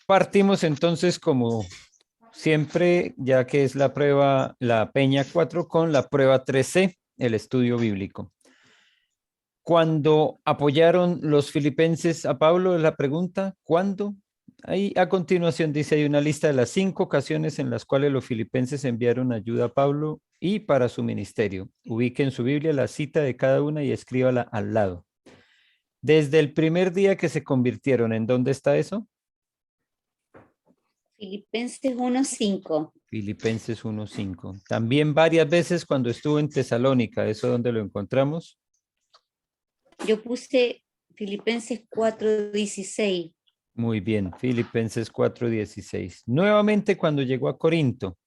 Partimos entonces como siempre, ya que es la prueba, la Peña 4 con la prueba 3C, el estudio bíblico. Cuando apoyaron los filipenses a Pablo, la pregunta, ¿cuándo? Ahí a continuación dice, hay una lista de las 5 ocasiones en las cuales los filipenses enviaron ayuda a Pablo y para su ministerio. Ubique en su Biblia la cita de cada una y escríbala al lado. Desde el primer día que se convirtieron, ¿en dónde está eso? Filipenses 1:5. Filipenses 1:5. También varias veces cuando estuvo en Tesalónica, ¿eso dónde lo encontramos? Yo puse Filipenses 4:16. Muy bien, Filipenses 4:16. Nuevamente cuando llegó a Corinto,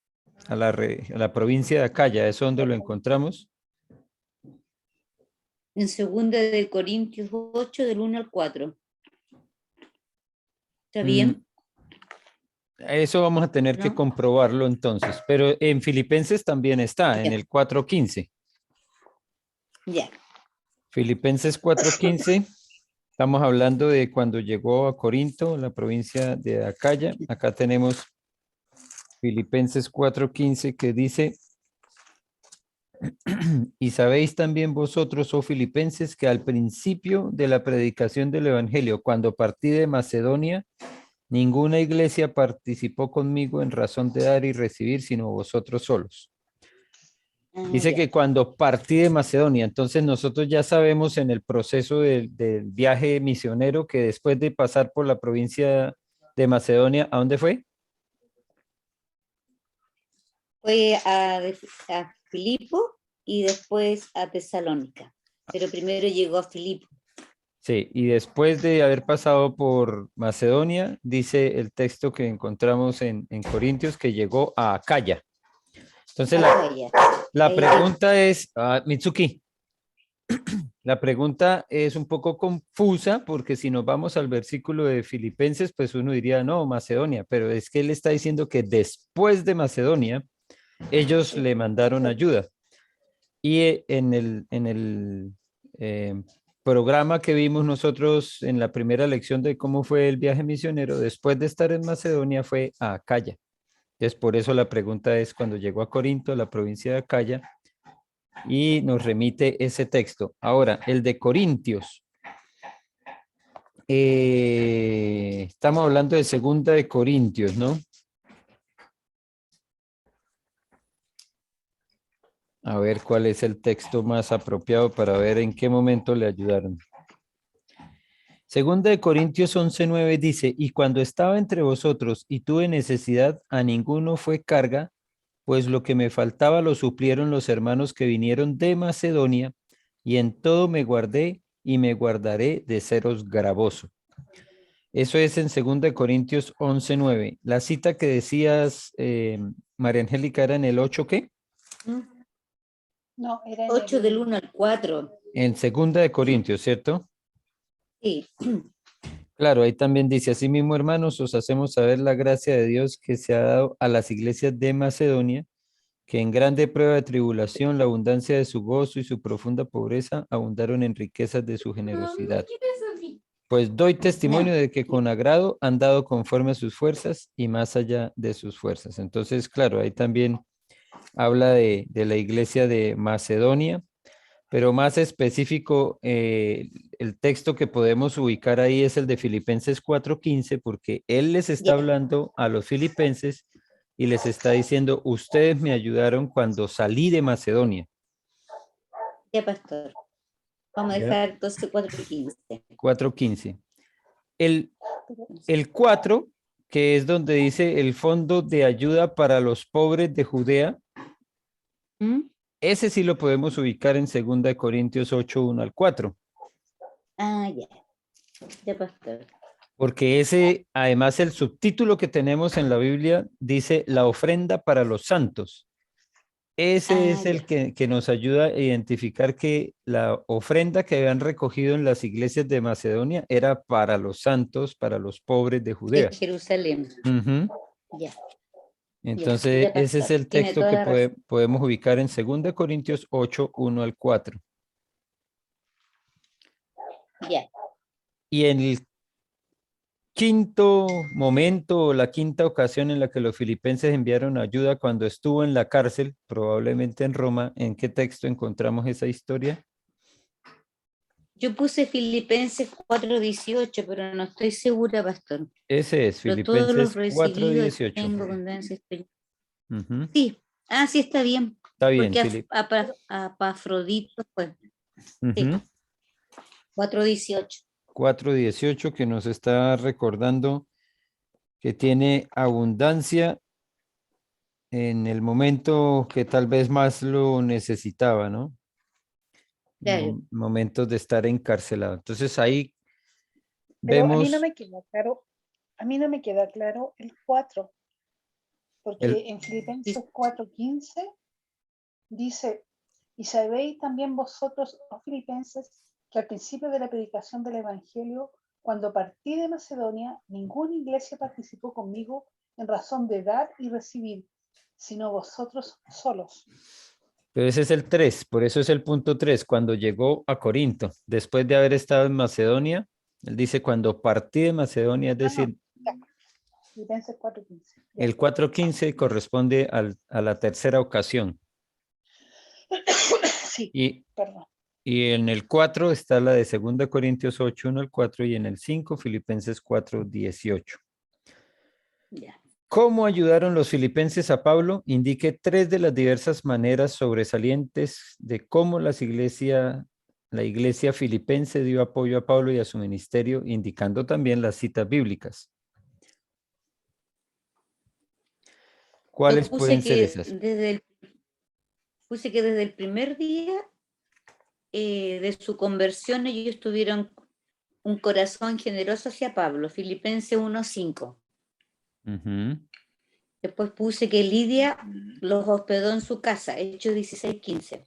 a la provincia de Acaya, ¿eso dónde lo encontramos? En 2 Corintios 8, del 1 al 4. ¿Está bien? Eso vamos a tener que ¿No? comprobarlo entonces, pero en Filipenses también está, en Ya. el 4:15. Ya. Filipenses 4:15, estamos hablando de cuando llegó a Corinto, la provincia de Acaya. Acá tenemos Filipenses 4:15 que dice, y sabéis también vosotros, oh filipenses, que al principio de la predicación del Evangelio, cuando partí de Macedonia, ninguna iglesia participó conmigo en razón de dar y recibir, sino vosotros solos. Dice Ya. que cuando partí de Macedonia, entonces nosotros ya sabemos en el proceso del viaje misionero que después de pasar por la provincia de Macedonia, ¿a dónde fue? Fue a Filipo y después a Tesalónica. Pero primero llegó a Filipo. Sí, y después de haber pasado por Macedonia, dice el texto que encontramos en Corintios que llegó a Acaya. Entonces Ya. la Ahí. pregunta es, Mitsuki, la pregunta es un poco confusa porque si nos vamos al versículo de Filipenses, pues uno diría, no, Macedonia, pero es que él está diciendo que después de Macedonia, ellos le mandaron ayuda. Y en el programa que vimos nosotros en la primera lección de cómo fue el viaje misionero, después de estar en Macedonia fue a Acaya. Entonces, por eso la pregunta es cuando llegó a Corinto, la provincia de Acaya, y nos remite ese texto. Ahora, el de Corintios. Estamos hablando de segunda de Corintios, ¿no? A ver cuál es el texto más apropiado para ver en qué momento le ayudaron. Segunda de Corintios 11:9 dice, y cuando estaba entre vosotros y tuve necesidad, a ninguno fue carga, pues lo que me faltaba lo suplieron los hermanos que vinieron de Macedonia, y en todo me guardé y me guardaré de seros gravoso. Eso es en 2 Corintios 11:9. La cita que decías, María Angélica, era en el 8, ¿qué? No, era en 8 del 1 al 4. En 2 Corintios, ¿cierto? Sí. Claro, ahí también dice, así mismo, hermanos, os hacemos saber la gracia de Dios que se ha dado a las iglesias de Macedonia, que en grande prueba de tribulación, la abundancia de su gozo y su profunda pobreza abundaron en riquezas de su generosidad. Pues doy testimonio de que con agrado han dado conforme a sus fuerzas y más allá de sus fuerzas. Entonces, claro, ahí también habla de la iglesia de Macedonia, pero más específico, el texto que podemos ubicar ahí es el de Filipenses 4:15, porque él les está hablando a los filipenses y les está diciendo, ustedes me ayudaron cuando salí de Macedonia. Ya, pastor. Vamos a dejar entonces 4:15. 4:15. El 4, que es donde dice el fondo de ayuda para los pobres de Judea, ese sí lo podemos ubicar en 2 Corintios 8, 1 al 4. Ya. Ya, pastor. Porque ese, además, el subtítulo que tenemos en la Biblia dice la ofrenda para los santos. Ese es el que nos ayuda a identificar que la ofrenda que habían recogido en las iglesias de Macedonia era para los santos, para los pobres de Judea. De Jerusalén. Ya. Entonces, Ya, ese es pastor. el Tiene texto toda que la razón. podemos ubicar en 2 Corintios 8, 1 al 4. Ya. Y en el quinto momento o la quinta ocasión en la que los filipenses enviaron ayuda cuando estuvo en la cárcel, probablemente en Roma. ¿En qué texto encontramos esa historia? Yo puse Filipenses 4:18, pero no estoy segura, pastor. Ese es, Pero todos los Filipenses recibidos 4:18. tengo abundancia espiritual. Ujú. Sí, sí está bien. Está bien, Porque a Pafrodito fue. Sí, Ujú. 4:18. 4:18 que nos está recordando que tiene abundancia en el momento que tal vez más lo necesitaba, ¿no? Claro. Momentos de estar encarcelado. Entonces ahí Pero a mí no vemos me queda claro, a mí no me queda claro el 4, el, porque en Filipenses 4:15 dice, y sabéis también vosotros, oh filipenses, que al principio de la predicación del Evangelio, cuando partí de Macedonia, ninguna iglesia participó conmigo en razón de dar y recibir, sino vosotros solos. pero ese es el 3, por eso es el punto 3, cuando llegó a Corinto, después de haber estado en Macedonia, él dice, cuando partí de Macedonia, es No, decir, ya, Filipenses 4:15. el 4:15 corresponde a la tercera ocasión. Sí, Y, perdón. y en el 4 está la de 2 Corintios 8, 1 al 4, y en el 5, Filipenses 4:18. Ya. ¿Cómo ayudaron los filipenses a Pablo? Indique 3 de las diversas maneras sobresalientes de cómo la iglesia filipense dio apoyo a Pablo y a su ministerio, indicando también las citas bíblicas. Yo ¿Cuáles pueden ser esas? puse que desde el primer día de su conversión ellos tuvieron un corazón generoso hacia Pablo, Filipenses 1:5. Ujú, Después puse que Lidia los hospedó en su casa, Hechos 16:15. Y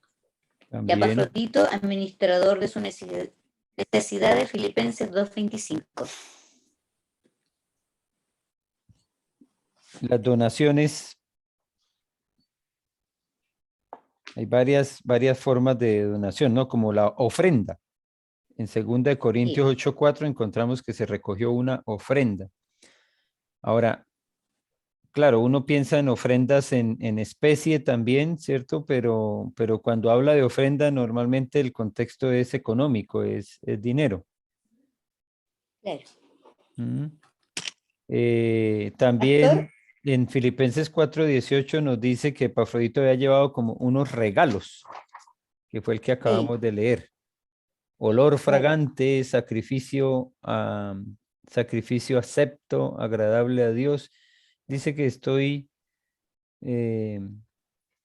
a también Pafrodito, administrador de sus necesidades, Filipenses 2:25. las donaciones. Hay varias formas de donación, ¿no? Como la ofrenda. En 2 Corintios Sí, 8:4 encontramos que se recogió una ofrenda. Ahora, claro, uno piensa en ofrendas en especie también, ¿cierto? Pero cuando habla de ofrenda, normalmente el contexto es económico, es dinero. claro. Mm. Pastor, También en Filipenses 4:18 nos dice que Epafrodito había llevado como unos regalos, que fue el que sí, acabamos de leer. Olor claro. fragante, sacrificio acepto, agradable a Dios. Dice que estoy eh,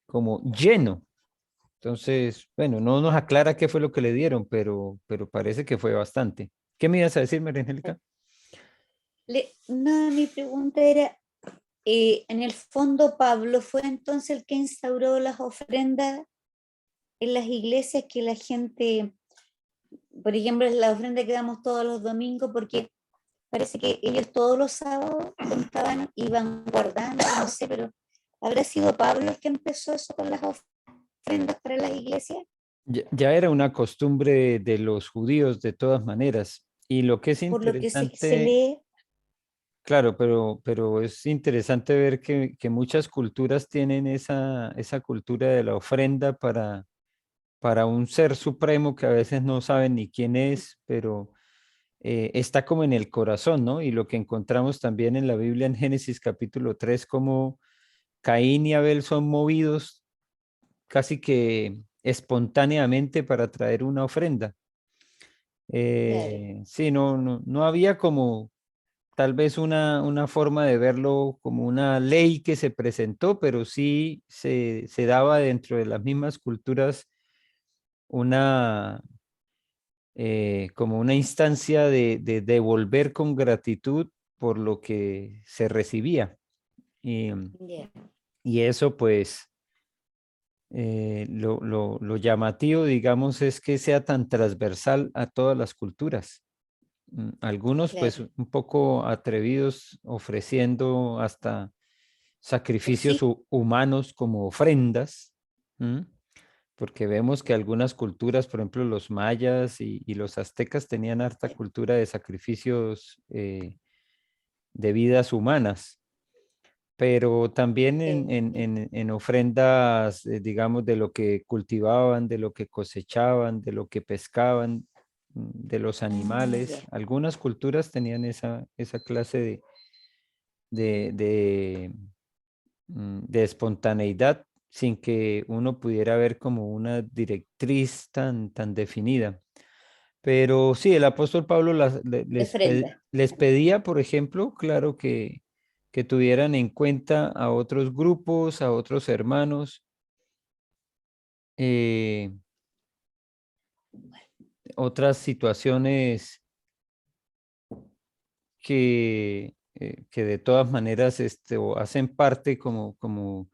como lleno. Entonces, bueno, no nos aclara qué fue lo que le dieron, pero parece que fue bastante. ¿Qué me ibas a decir, María Angélica? No, mi pregunta era, en el fondo Pablo fue entonces el que instauró las ofrendas en las iglesias que la gente, por ejemplo, es la ofrenda que damos todos los domingos, porque parece que ellos todos los sábados contaban, iban guardando, no sé, pero ¿habrá sido Pablo el que empezó eso con las ofrendas para las iglesias? Ya era una costumbre de los judíos de todas maneras. Y lo que es Por lo que se interesante, lee, claro, pero es interesante ver que muchas culturas tienen esa cultura de la ofrenda para un ser supremo que a veces no saben ni quién es, pero está como en el corazón, ¿no? Y lo que encontramos también en la Biblia en Génesis capítulo 3, como Caín y Abel son movidos casi que espontáneamente para traer una ofrenda. claro, Sí, no había como tal vez una forma de verlo como una ley que se presentó, pero sí se daba dentro de las mismas culturas una, como una instancia de devolver con gratitud por lo que se recibía. Y, ya, y eso pues lo llamativo, digamos, es que sea tan transversal a todas las culturas. Algunos pues claro. un poco atrevidos ofreciendo hasta Pues sacrificios sí, humanos como ofrendas, ¿m? Porque vemos que algunas culturas, por ejemplo los mayas y los aztecas tenían harta cultura de sacrificios de vidas humanas, pero también en ofrendas, digamos, de lo que cultivaban, de lo que cosechaban, de lo que pescaban, de los animales. Ya. Algunas culturas tenían esa clase de, de espontaneidad sin que uno pudiera ver como una directriz tan definida. Pero sí, el apóstol Pablo De ofrenda. les pedía, por ejemplo, claro que tuvieran en cuenta a otros grupos, a otros hermanos, eh, otras situaciones que de todas maneras o hacen parte como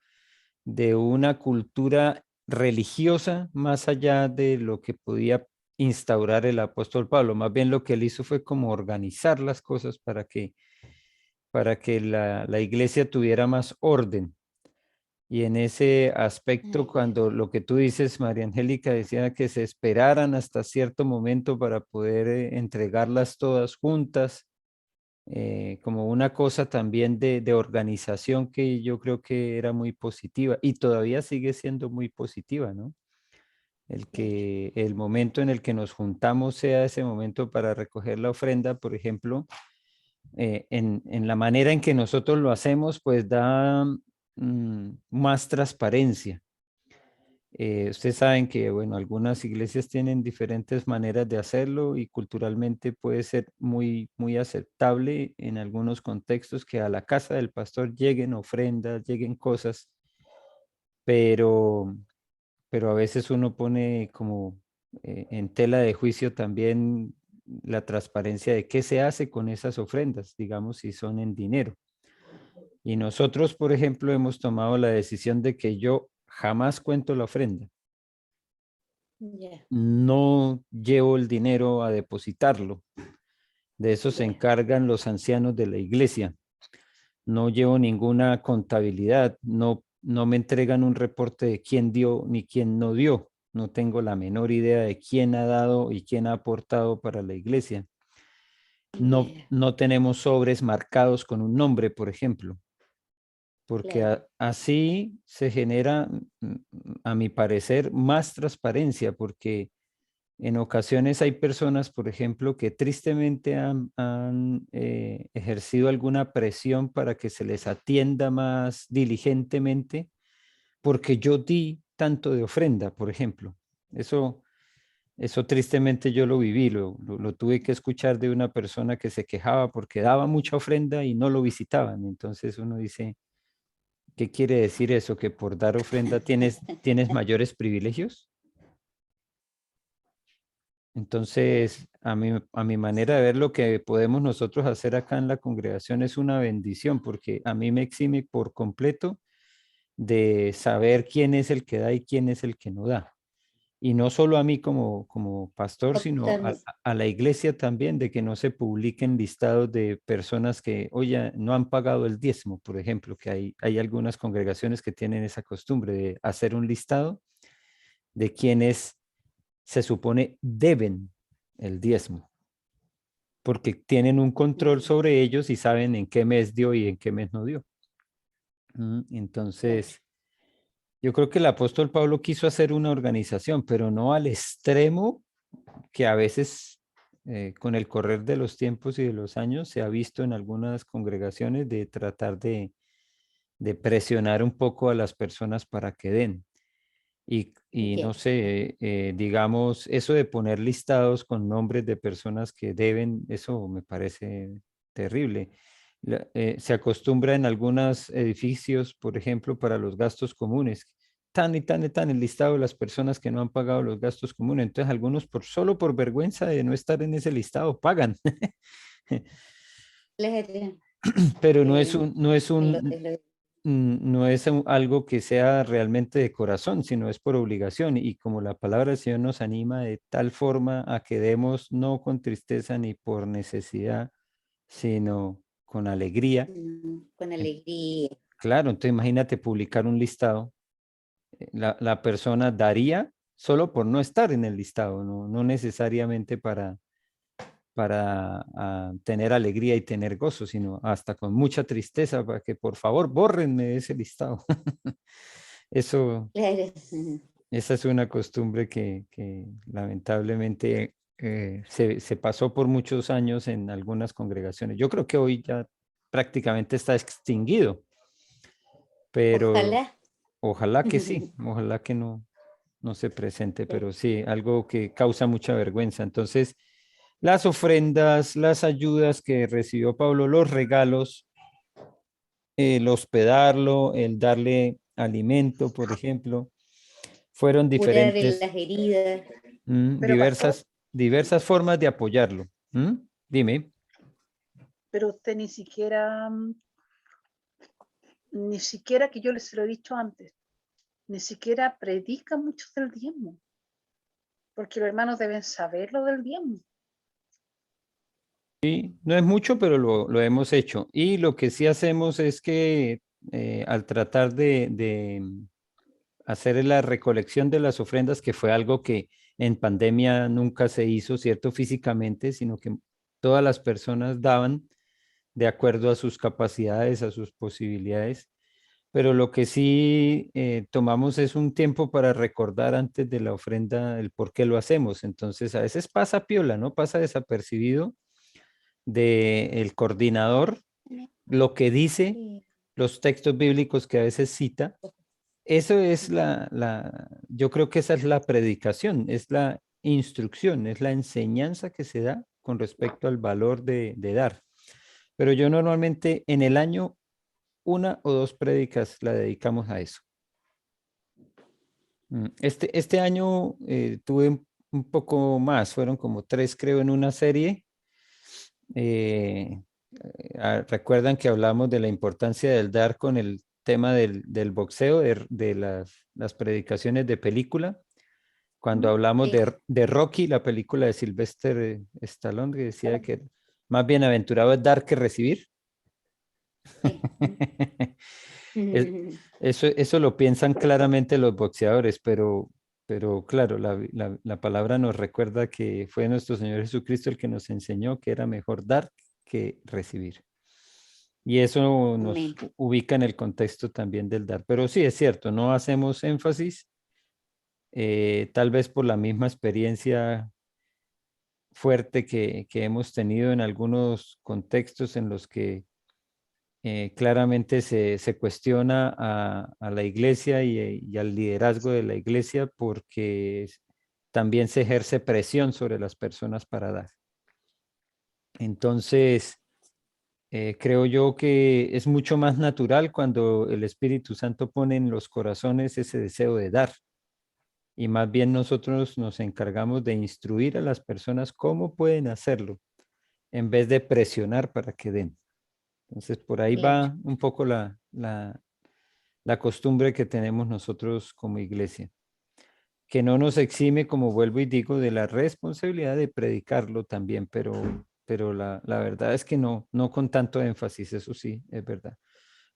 de una cultura religiosa más allá de lo que podía instaurar el apóstol Pablo. Más bien lo que él hizo fue como organizar las cosas para que la iglesia tuviera más orden. Y en ese aspecto, Ya. cuando lo que tú dices, María Angélica, decía que se esperaran hasta cierto momento para poder entregarlas todas juntas, como una cosa también de organización que yo creo que era muy positiva y todavía sigue siendo muy positiva, ¿no? El Claro. que el momento en el que nos juntamos sea ese momento para recoger la ofrenda, por ejemplo, en la manera en que nosotros lo hacemos, pues da más transparencia. Ustedes saben que, bueno, algunas iglesias tienen diferentes maneras de hacerlo y culturalmente puede ser muy aceptable en algunos contextos que a la casa del pastor lleguen ofrendas, lleguen cosas, pero, pero a veces uno pone como en tela de juicio también la transparencia de qué se hace con esas ofrendas, digamos, si son en dinero. Y nosotros, por ejemplo, hemos tomado la decisión de que yo jamás cuento la ofrenda. Ya. No llevo el dinero a depositarlo. De eso se Ya. encargan los ancianos de la iglesia. No llevo ninguna contabilidad. No me entregan un reporte de quién dio ni quién no dio. No tengo la menor idea de quién ha dado y quién ha aportado para la iglesia. Ya. No tenemos sobres marcados con un nombre, por ejemplo, porque Claro. así se genera, a mi parecer, más transparencia, porque en ocasiones hay personas, por ejemplo, que tristemente han ejercido alguna presión para que se les atienda más diligentemente porque yo di tanto de ofrenda, por ejemplo. Eso tristemente yo lo viví, lo tuve que escuchar de una persona que se quejaba porque daba mucha ofrenda y no lo visitaban. Entonces uno dice, ¿qué quiere decir eso? ¿Que por dar ofrenda tienes mayores privilegios? Entonces, a mi manera de ver, lo que podemos nosotros hacer acá en la congregación es una bendición, porque a mí me exime por completo de saber quién es el que da y quién es el que no da. Y no solo a mí como pastor, sino Optamos. a la iglesia también, de que no se publiquen listados de personas que, oye, no han pagado el diezmo, por ejemplo, que hay algunas congregaciones que tienen esa costumbre de hacer un listado de quienes se supone deben el diezmo, porque tienen un control sobre ellos y saben en qué mes dio y en qué mes no dio. Claro. Entonces, yo creo que el apóstol Pablo quiso hacer una organización, pero no al extremo que a veces con el correr de los tiempos y de los años se ha visto en algunas congregaciones de tratar de presionar un poco a las personas para que den. Y Ya. no sé, digamos, eso de poner listados con nombres de personas que deben, eso me parece terrible. Se acostumbra en algunos edificios, por ejemplo, para los gastos comunes, tan y tan y tan el listado de las personas que no han pagado los gastos comunes. Entonces, algunos solo por vergüenza de no estar en ese listado pagan. Les- Pero eh, es no es algo que sea realmente de corazón, sino es por obligación. Y como la palabra del Señor nos anima de tal forma a que demos no con tristeza ni por necesidad, sino con alegría. con En- alegría. Claro, entonces imagínate publicar un listado. La persona daría solo por no estar en el listado, no necesariamente tener alegría y tener gozo, sino hasta con mucha tristeza para que por favor bórrenme ese listado. Eso, Claro. esa es una costumbre que lamentablemente se pasó por muchos años en algunas congregaciones. Yo creo que hoy ya prácticamente está extinguido, pero Ojalá. ojalá que sí, ojalá que no se presente, pero sí, algo que causa mucha vergüenza. Entonces, las ofrendas, las ayudas que recibió Pablo, los regalos, el hospedarlo, el darle alimento, por ejemplo, fueron Curar diferentes, las heridas. Pero pastor, diversas formas de apoyarlo. Dime. pero usted ni siquiera que yo les lo he dicho antes, ni siquiera predica mucho del diezmo, porque los hermanos deben saber lo del diezmo. Sí, no es mucho, pero lo hemos hecho. Y lo que sí hacemos es que al tratar de hacer la recolección de las ofrendas, que fue algo que en pandemia nunca se hizo, ¿cierto? Físicamente, sino que todas las personas daban de acuerdo a sus capacidades, a sus posibilidades. Pero lo que sí tomamos es un tiempo para recordar antes de la ofrenda el por qué lo hacemos. Entonces, a veces pasa piola, ¿no? Pasa desapercibido del coordinador lo que dice, Sí. los textos bíblicos que a veces cita. Eso es yo creo que esa es la predicación, es la instrucción, es la enseñanza que se da con respecto al valor de dar. Pero yo normalmente en el año una o dos prédicas la dedicamos a eso. Este año tuve un poco más, fueron como tres creo en una serie. Eh, Recuerdan que hablamos de la importancia del dar con el tema del boxeo, de las predicaciones de película. Cuando hablamos Sí. de Rocky, la película de Sylvester Stallone, que decía que más bienaventurado es dar que recibir. Sí. Es- eso lo piensan claramente los boxeadores, pero claro, la palabra nos recuerda que fue nuestro Señor Jesucristo el que nos enseñó que era mejor dar que recibir. Y eso nos Amén. ubica en el contexto también del dar. Pero sí, es cierto, no hacemos énfasis, tal vez por la misma experiencia fuerte que hemos tenido en algunos contextos en los que claramente se cuestiona a la iglesia y al liderazgo de la iglesia porque también se ejerce presión sobre las personas para dar. Entonces, creo yo que es mucho más natural cuando el Espíritu Santo pone en los corazones ese deseo de dar. Y más bien nosotros nos encargamos de instruir a las personas cómo pueden hacerlo en vez de presionar para que den. Entonces, por ahí Claro. va un poco la costumbre que tenemos nosotros como iglesia, que no nos exime, como vuelvo y digo, de la responsabilidad de predicarlo también, pero la verdad es que no con tanto énfasis, eso sí, es verdad.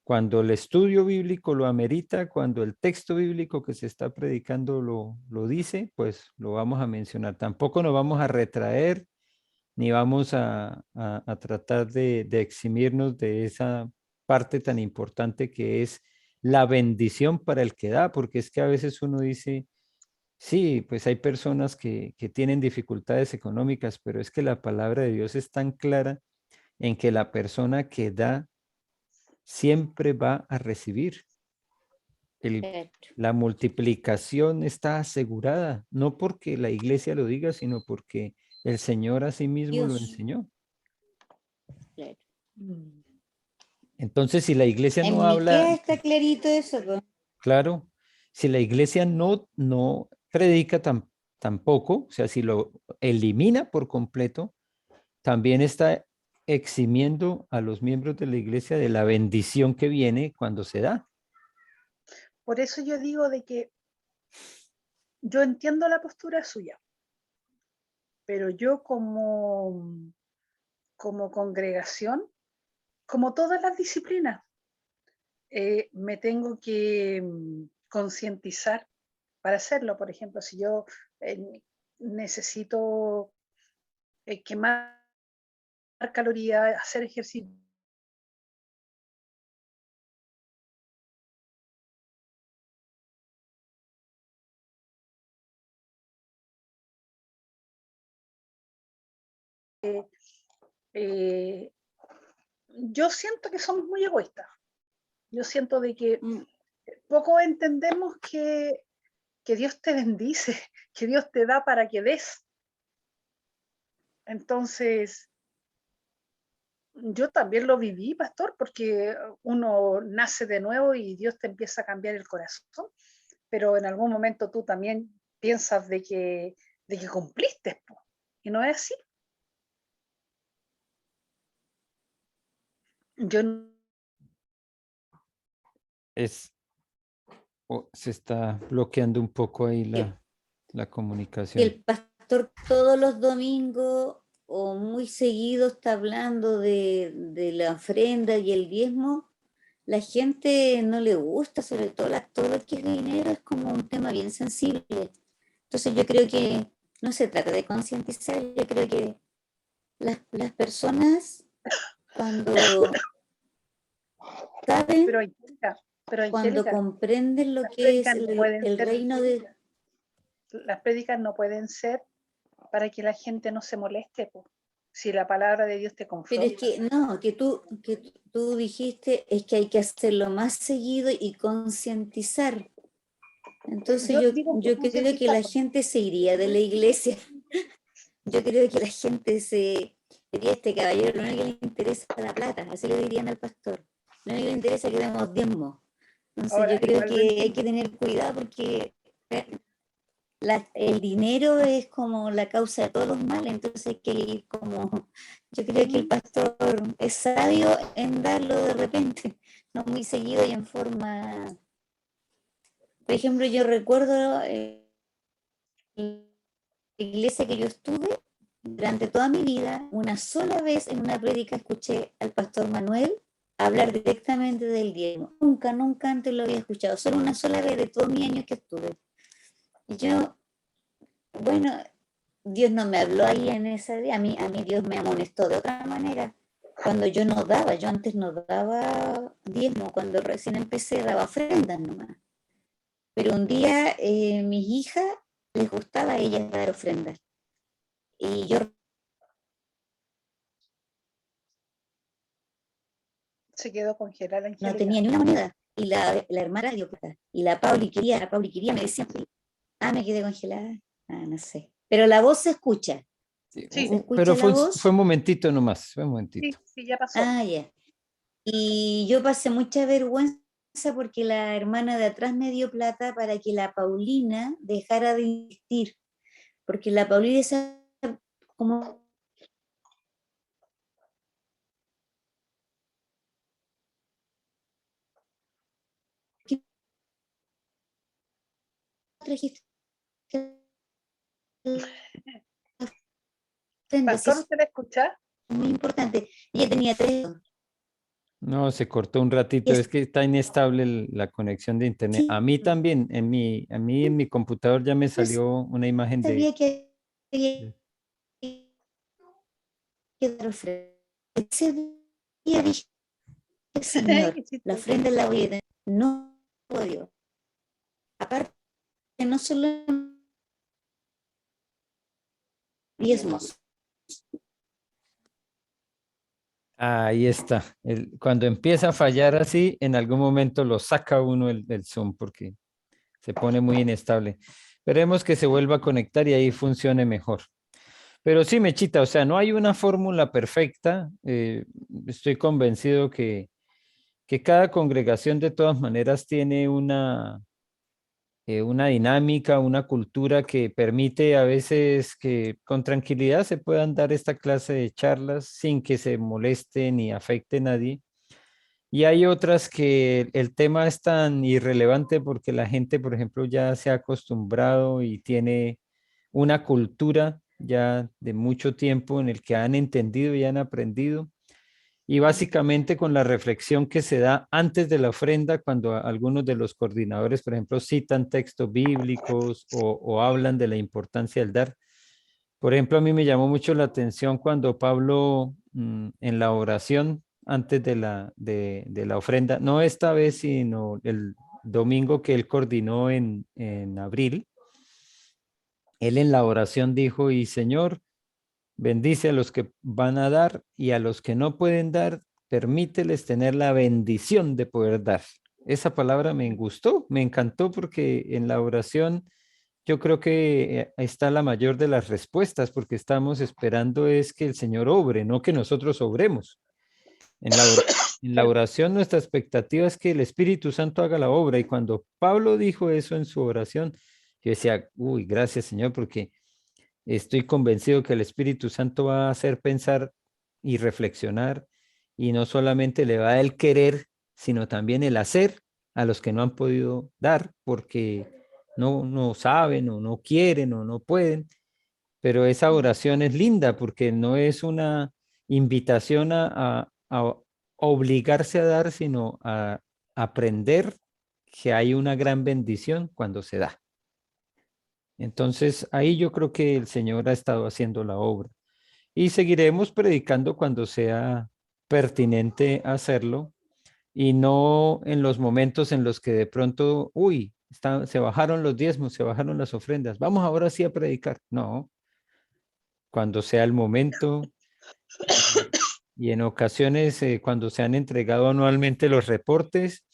Cuando el estudio bíblico lo amerita, cuando el texto bíblico que se está predicando lo dice, pues lo vamos a mencionar. Tampoco nos vamos a retraer ni vamos a tratar de eximirnos de esa parte tan importante que es la bendición para el que da, porque es que a veces uno dice, sí, pues hay personas que tienen dificultades económicas, pero es que la palabra de Dios es tan clara en que la persona que da siempre va a recibir. Claro. La multiplicación está asegurada, no porque la iglesia lo diga, sino porque el Señor a sí mismo lo Dios. enseñó. Claro. Entonces, si la iglesia no En habla, Miqueas está clarito eso, po. claro, si la iglesia no predica tampoco, o sea, si lo elimina por completo, también está eximiendo a los miembros de la iglesia de la bendición que viene cuando se da. Por eso yo digo de que yo entiendo la postura suya, pero yo como congregación, como todas las disciplinas, me tengo que concientizar para hacerlo. Por ejemplo, si yo necesito quemar calorías, hacer ejercicio. Yo siento que somos muy egoístas. Yo siento de que poco entendemos que Dios te bendice, que Dios te da para que des. Entonces, yo también lo viví, pastor, porque uno nace de nuevo y Dios te empieza a cambiar el corazón, pero en algún momento tú también piensas de que cumpliste, po, y no es así. Yo Se está bloqueando un poco ahí que la comunicación. el pastor todos los domingos o muy seguido está hablando de la ofrenda y el diezmo, la gente no le gusta, sobre todo todo lo que es dinero es como un tema bien sensible. Entonces yo creo que no se trata de concientizar, yo creo que las personas cuando saben, pero cuando Angélica, comprenden lo las que es prédicas no pueden el ser, reino de... las prédicas no pueden ser para que la gente no se moleste, po, si la palabra de Dios te Pero confronta. es que no, que tú dijiste es que hay que hacerlo más seguido y concientizar. Entonces yo creo que la gente se iría de la iglesia. Yo creo que la gente se diría, este caballero lo único que le interesa es la plata, así le dirían al pastor. Lo único que le interesa es que demos diezmo. Entonces Ahora, yo creo que hay que tener cuidado porque el dinero es como la causa de todos los males, entonces hay que ir como, yo creo que el pastor es sabio en darlo de repente, no muy seguido y en forma, por ejemplo, yo recuerdo la iglesia que yo estuve, durante toda mi vida, una sola vez en una prédica escuché al pastor Manuel hablar directamente del diezmo. Nunca antes lo había escuchado, solo una sola vez de todos mis años que estuve. Y yo, bueno, Dios no me habló ahí en ese día, a mí Dios me amonestó de otra manera. Cuando yo antes no daba diezmo, cuando recién empecé daba ofrendas nomás. Pero un día mis hijas les gustaba a ellas dar ofrendas. Y yo se quedó congelada, Angélica. no tenía ni una moneda. Y la hermana dio plata. Y la Pauli quería, me decía, me quedé congelada. No sé. Pero la voz se escucha. Sí, ¿Se escucha pero la voz? fue un momentito nomás, fue un momentito. sí, ya pasó. Ya. Y yo pasé mucha vergüenza porque la hermana de atrás me dio plata para que la Paulina dejara de insistir. Porque la Paulina esa como ¿qué trajiste? Pastor, ¿usted la escucha? Muy importante. Ella tenía 3. No, se cortó un ratito, es que está inestable la conexión de internet. A mí también, a mí en mi computador ya me salió una imagen de... Sabía que había que dar ofrenda. Ese día dije, Señor, la ofrenda la voy a tener. No puedo. Aparte, no solo diezmos. Ahí está. Cuando empieza a fallar así, en algún momento lo saca uno el Zoom porque se pone muy inestable. Esperemos que se vuelva a conectar y ahí funcione mejor. Pero sí, Mechita, o sea, no hay una fórmula perfecta. Estoy convencido que cada congregación de todas maneras tiene una dinámica, una cultura que permite a veces que con tranquilidad se puedan dar esta clase de charlas sin que se moleste ni afecte a nadie. Y hay otras que el tema es tan irrelevante porque la gente, por ejemplo, ya se ha acostumbrado y tiene una cultura ya de mucho tiempo en el que han entendido y han aprendido. Y básicamente con la reflexión que se da antes de la ofrenda, cuando algunos de los coordinadores, por ejemplo, citan textos bíblicos o hablan de la importancia del dar. Por ejemplo, a mí me llamó mucho la atención cuando Pablo en la oración antes de la ofrenda, no esta vez, sino el domingo que él coordinó en abril. Él en la oración dijo, y Señor, bendice a los que van a dar y a los que no pueden dar, permíteles tener la bendición de poder dar. Esa palabra me gustó, me encantó porque en la oración yo creo que está la mayor de las respuestas porque estamos esperando es que el Señor obre, no que nosotros obremos. En la oración nuestra expectativa es que el Espíritu Santo haga la obra y cuando Pablo dijo eso en su oración, yo decía, uy, gracias Señor, porque estoy convencido que el Espíritu Santo va a hacer pensar y reflexionar y no solamente le va a el querer, sino también el hacer a los que no han podido dar porque no saben o no quieren o no pueden. Pero esa oración es linda porque no es una invitación a obligarse a dar, sino a aprender que hay una gran bendición cuando se da. Entonces, ahí yo creo que el Señor ha estado haciendo la obra y seguiremos predicando cuando sea pertinente hacerlo y no en los momentos en los que de pronto, uy, se bajaron los diezmos, se bajaron las ofrendas, vamos ahora sí a predicar. No, cuando sea el momento y en ocasiones cuando se han entregado anualmente los reportes,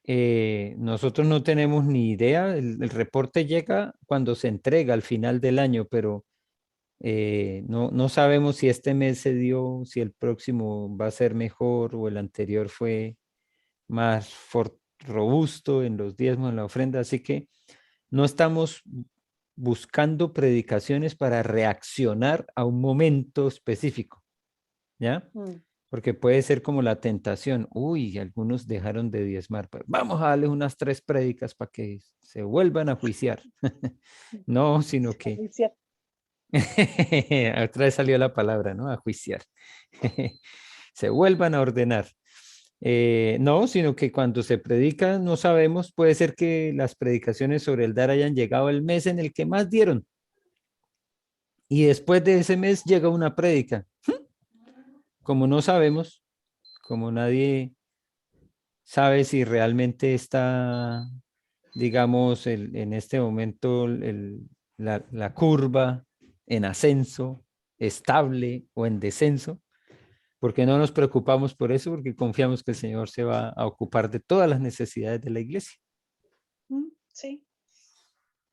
nosotros no tenemos ni idea, el reporte llega cuando se entrega al final del año, pero no sabemos si este mes se dio, si el próximo va a ser mejor o el anterior fue más robusto en los diezmos, en la ofrenda, así que no estamos buscando predicaciones para reaccionar a un momento específico, ¿ya? Porque puede ser como la tentación, uy, algunos dejaron de diezmar, pues vamos a darles unas 3 prédicas para que se vuelvan a juiciar. No, sino que otra vez salió la palabra, ¿no? A juiciar. Se vuelvan a ordenar. No, sino que cuando se predica, no sabemos, puede ser que las predicaciones sobre el dar hayan llegado el mes en el que más dieron. Y después de ese mes llega una prédica. Como no sabemos, como nadie sabe si realmente está, digamos, en este momento la curva en ascenso, estable o en descenso, porque no nos preocupamos por eso, porque confiamos que el Señor se va a ocupar de todas las necesidades de la iglesia. Sí.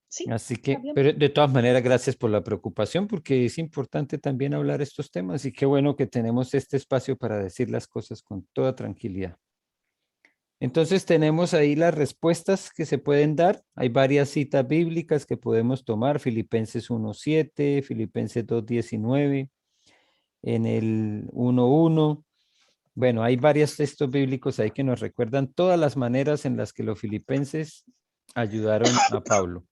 Sí, Así que, pero de todas maneras, gracias por la preocupación, porque es importante también hablar estos temas y qué bueno que tenemos este espacio para decir las cosas con toda tranquilidad. Entonces tenemos ahí las respuestas que se pueden dar. Hay varias citas bíblicas que podemos tomar, Filipenses 1:7, Filipenses 2:19, en el 1:1. Bueno, hay varios textos bíblicos ahí que nos recuerdan todas las maneras en las que los filipenses ayudaron a Pablo.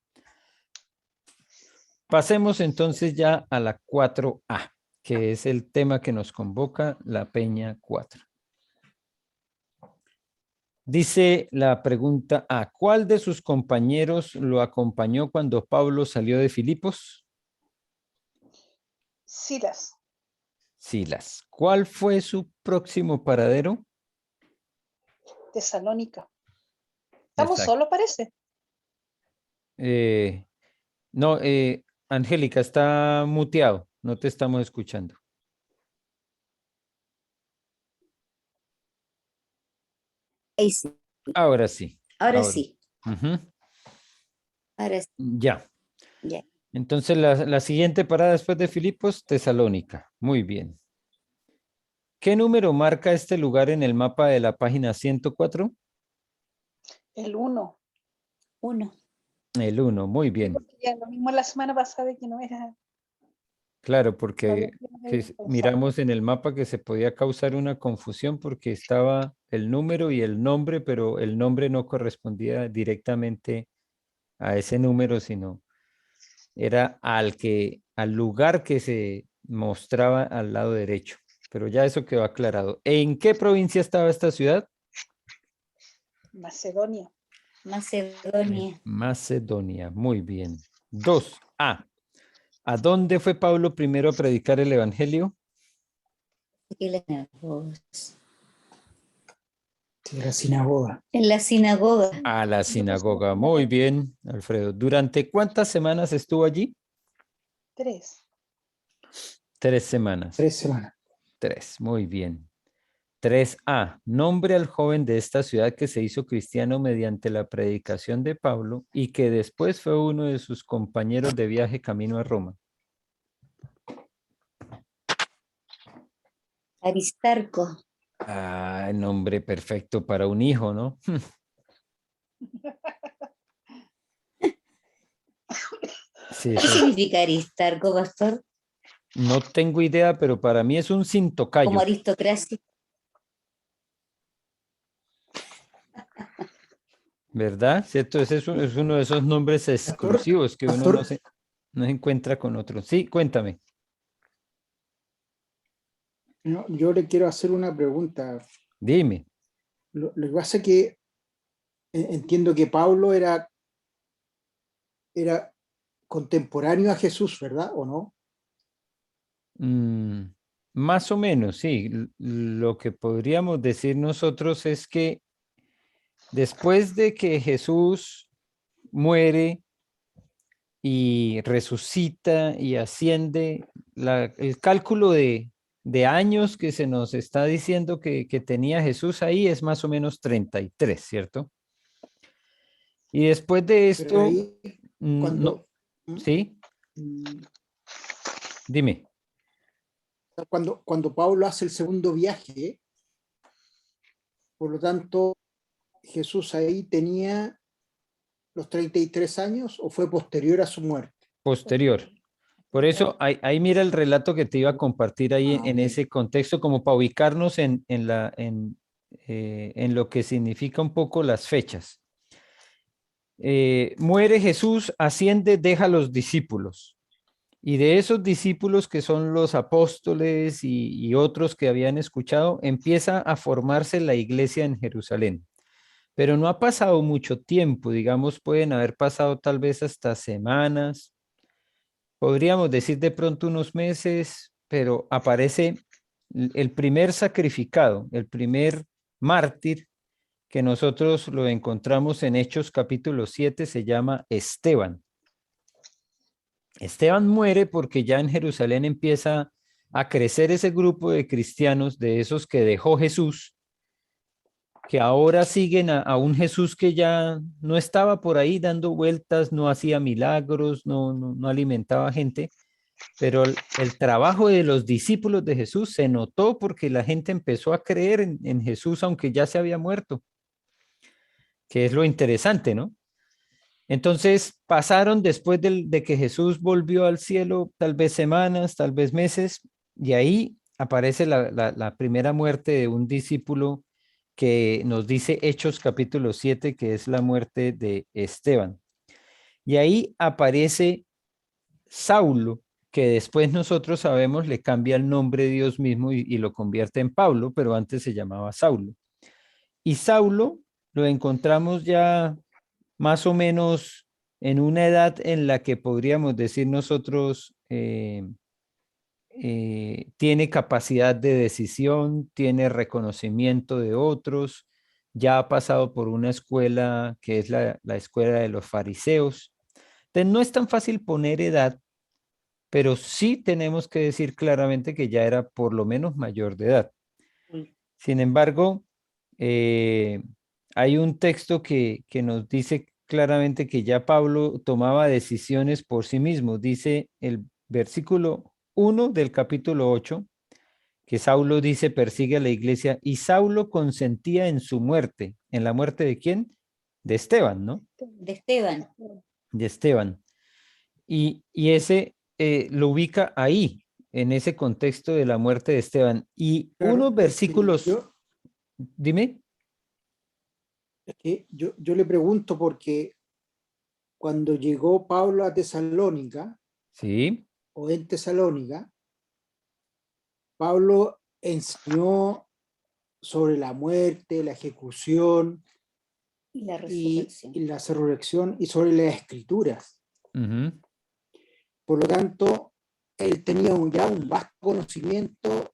Pasemos entonces ya a la 4A, que es el tema que nos convoca, la Peña 4. Dice la pregunta A, ¿cuál de sus compañeros lo acompañó cuando Pablo salió de Filipos? Silas. Silas. ¿Cuál fue su próximo paradero? Tesalónica. Estamos Exacto. solos, parece. No, Angélica, está muteado, no te estamos escuchando. Ahí sí. Ahora sí. Ahora sí. Uh-huh. Ahora sí. Ya. Ya. Entonces la siguiente parada después de Filipos, Tesalónica. Muy bien. ¿Qué número marca este lugar en el mapa de la página 104? El 1. 1. El 1, muy bien. Ya lo mismo la semana pasada que no era. Claro, porque miramos en el mapa que se podía causar una confusión porque estaba el número y el nombre, pero el nombre no correspondía directamente a ese número, sino era al lugar que se mostraba al lado derecho. Pero ya eso quedó aclarado. ¿En qué provincia estaba esta ciudad? Macedonia. Macedonia. Macedonia, muy bien. 2A. ¿A dónde fue Pablo primero a predicar el evangelio? Y las sinagogas. Sí, la sinagoga. En la sinagoga. A la Yo puse sinagoga. la Muy primera. bien, Alfredo. ¿Durante cuántas semanas estuvo allí? 3. 3 semanas. 3 semanas. 3, muy bien. 3A. Nombre al joven de esta ciudad que se hizo cristiano mediante la predicación de Pablo y que después fue uno de sus compañeros de viaje camino a Roma. Aristarco. Ah, nombre perfecto para un hijo, ¿no? Sí, ¿Qué eso significa Aristarco, pastor? no tengo idea, pero para mí es un Como sintocayo, aristocracia. ¿verdad? ¿Cierto? Ese es uno de esos nombres Pastor, exclusivos que uno pastor, no se encuentra con otro. Sí, cuéntame. no, yo le quiero hacer una pregunta. Dime. Lo que pasa es que entiendo que Pablo era contemporáneo a Jesús, ¿verdad? ¿O no? Mm, más o menos, sí. Lo que podríamos decir nosotros es que después de que Jesús muere y resucita y asciende, el cálculo de años que se nos está diciendo que tenía Jesús ahí es más o menos 33, ¿cierto? Y después de Pero esto, ahí, no, cuando, ¿sí? mm, Dime. cuando Pablo hace el segundo viaje, por lo tanto, Jesús ahí tenía los 33 años o fue posterior a su muerte. Posterior. Por eso, ahí mira el relato que te iba a compartir ahí Ah, en ok. ese contexto, como para ubicarnos en lo que significa un poco las fechas. Muere Jesús, asciende, deja a los discípulos. Y de esos discípulos que son los apóstoles y otros que habían escuchado, empieza a formarse la iglesia en Jerusalén. Pero no ha pasado mucho tiempo, digamos, pueden haber pasado tal vez hasta semanas, podríamos decir de pronto unos meses, pero aparece el primer sacrificado, el primer mártir que nosotros lo encontramos en Hechos capítulo 7, se llama Esteban. Esteban muere porque ya en Jerusalén empieza a crecer ese grupo de cristianos, de esos que dejó Jesús, que ahora siguen a un Jesús que ya no estaba por ahí dando vueltas, no hacía milagros, no alimentaba gente, pero el trabajo de los discípulos de Jesús se notó porque la gente empezó a creer en Jesús aunque ya se había muerto, que es lo interesante, ¿no? Entonces pasaron después de que Jesús volvió al cielo, tal vez semanas, tal vez meses, y ahí aparece la primera muerte de un discípulo que nos dice Hechos capítulo 7, que es la muerte de Esteban. Y ahí aparece Saulo, que después nosotros sabemos le cambia el nombre de Dios mismo y lo convierte en Pablo, pero antes se llamaba Saulo. Y Saulo lo encontramos ya más o menos en una edad en la que podríamos decir nosotros tiene capacidad de decisión, tiene reconocimiento de otros, ya ha pasado por una escuela que es la escuela de los fariseos. Entonces no es tan fácil poner edad, pero sí tenemos que decir claramente que ya era por lo menos mayor de edad. Sin embargo, eh, hay un texto que nos dice claramente que ya Pablo tomaba decisiones por sí mismo. Dice el versículo 1 del capítulo 8, que Saulo dice, persigue a la iglesia, y Saulo consentía en su muerte. ¿En la muerte de quién? De Esteban, ¿no? De Esteban. De Esteban. Y ese lo ubica ahí, en ese contexto de la muerte de Esteban. Y Claro, unos versículos, dime. es que yo le pregunto porque cuando llegó Pablo a Tesalónica Sí. o en Tesalónica, Pablo enseñó sobre la muerte, la ejecución Y la y resurrección. la resurrección y sobre las escrituras. Ujú. Por lo tanto, él tenía ya un vasto conocimiento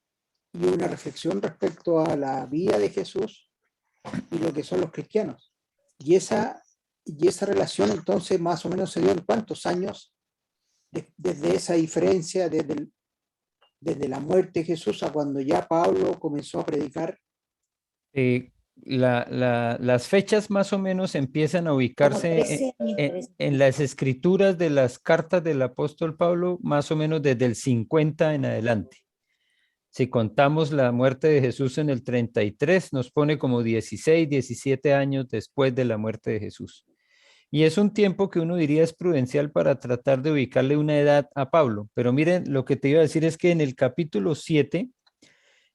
y una reflexión respecto a la vida de Jesús y lo que son los cristianos. Y esa relación entonces más o menos se dio en cuántos años, desde esa diferencia, desde la muerte de Jesús a cuando ya Pablo comenzó a predicar. Las fechas más o menos empiezan a Como ubicarse 13 años parece. en las escrituras de las cartas del apóstol Pablo, más o menos desde el 50 en adelante. Si contamos la muerte de Jesús en el 33, nos pone como 16, 17 años después de la muerte de Jesús. Y es un tiempo que uno diría es prudencial para tratar de ubicarle una edad a Pablo. Pero miren, lo que te iba a decir es que en el capítulo 7,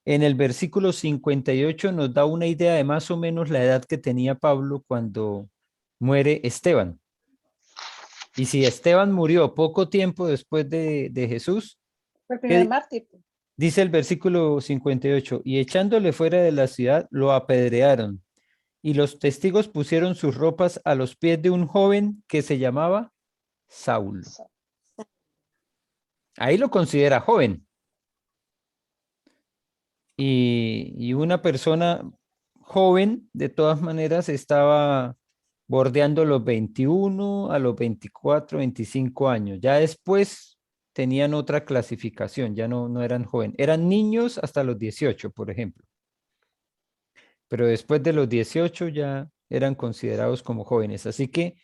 en el versículo 58, nos da una idea de más o menos la edad que tenía Pablo cuando muere Esteban. Y si Esteban murió poco tiempo después de Jesús, Fue el primer ¿qué mártir. dice el versículo 58? Y echándole fuera de la ciudad, lo apedrearon. Y los testigos pusieron sus ropas a los pies de un joven que se llamaba Saulo. Ahí lo considera joven. Y una persona joven, de todas maneras, estaba bordeando los 21 a los 24, 25 años. Ya después tenían otra clasificación, ya no eran jóvenes. Eran niños hasta los 18, por ejemplo. Pero después de los 18 ya eran considerados como jóvenes. Así que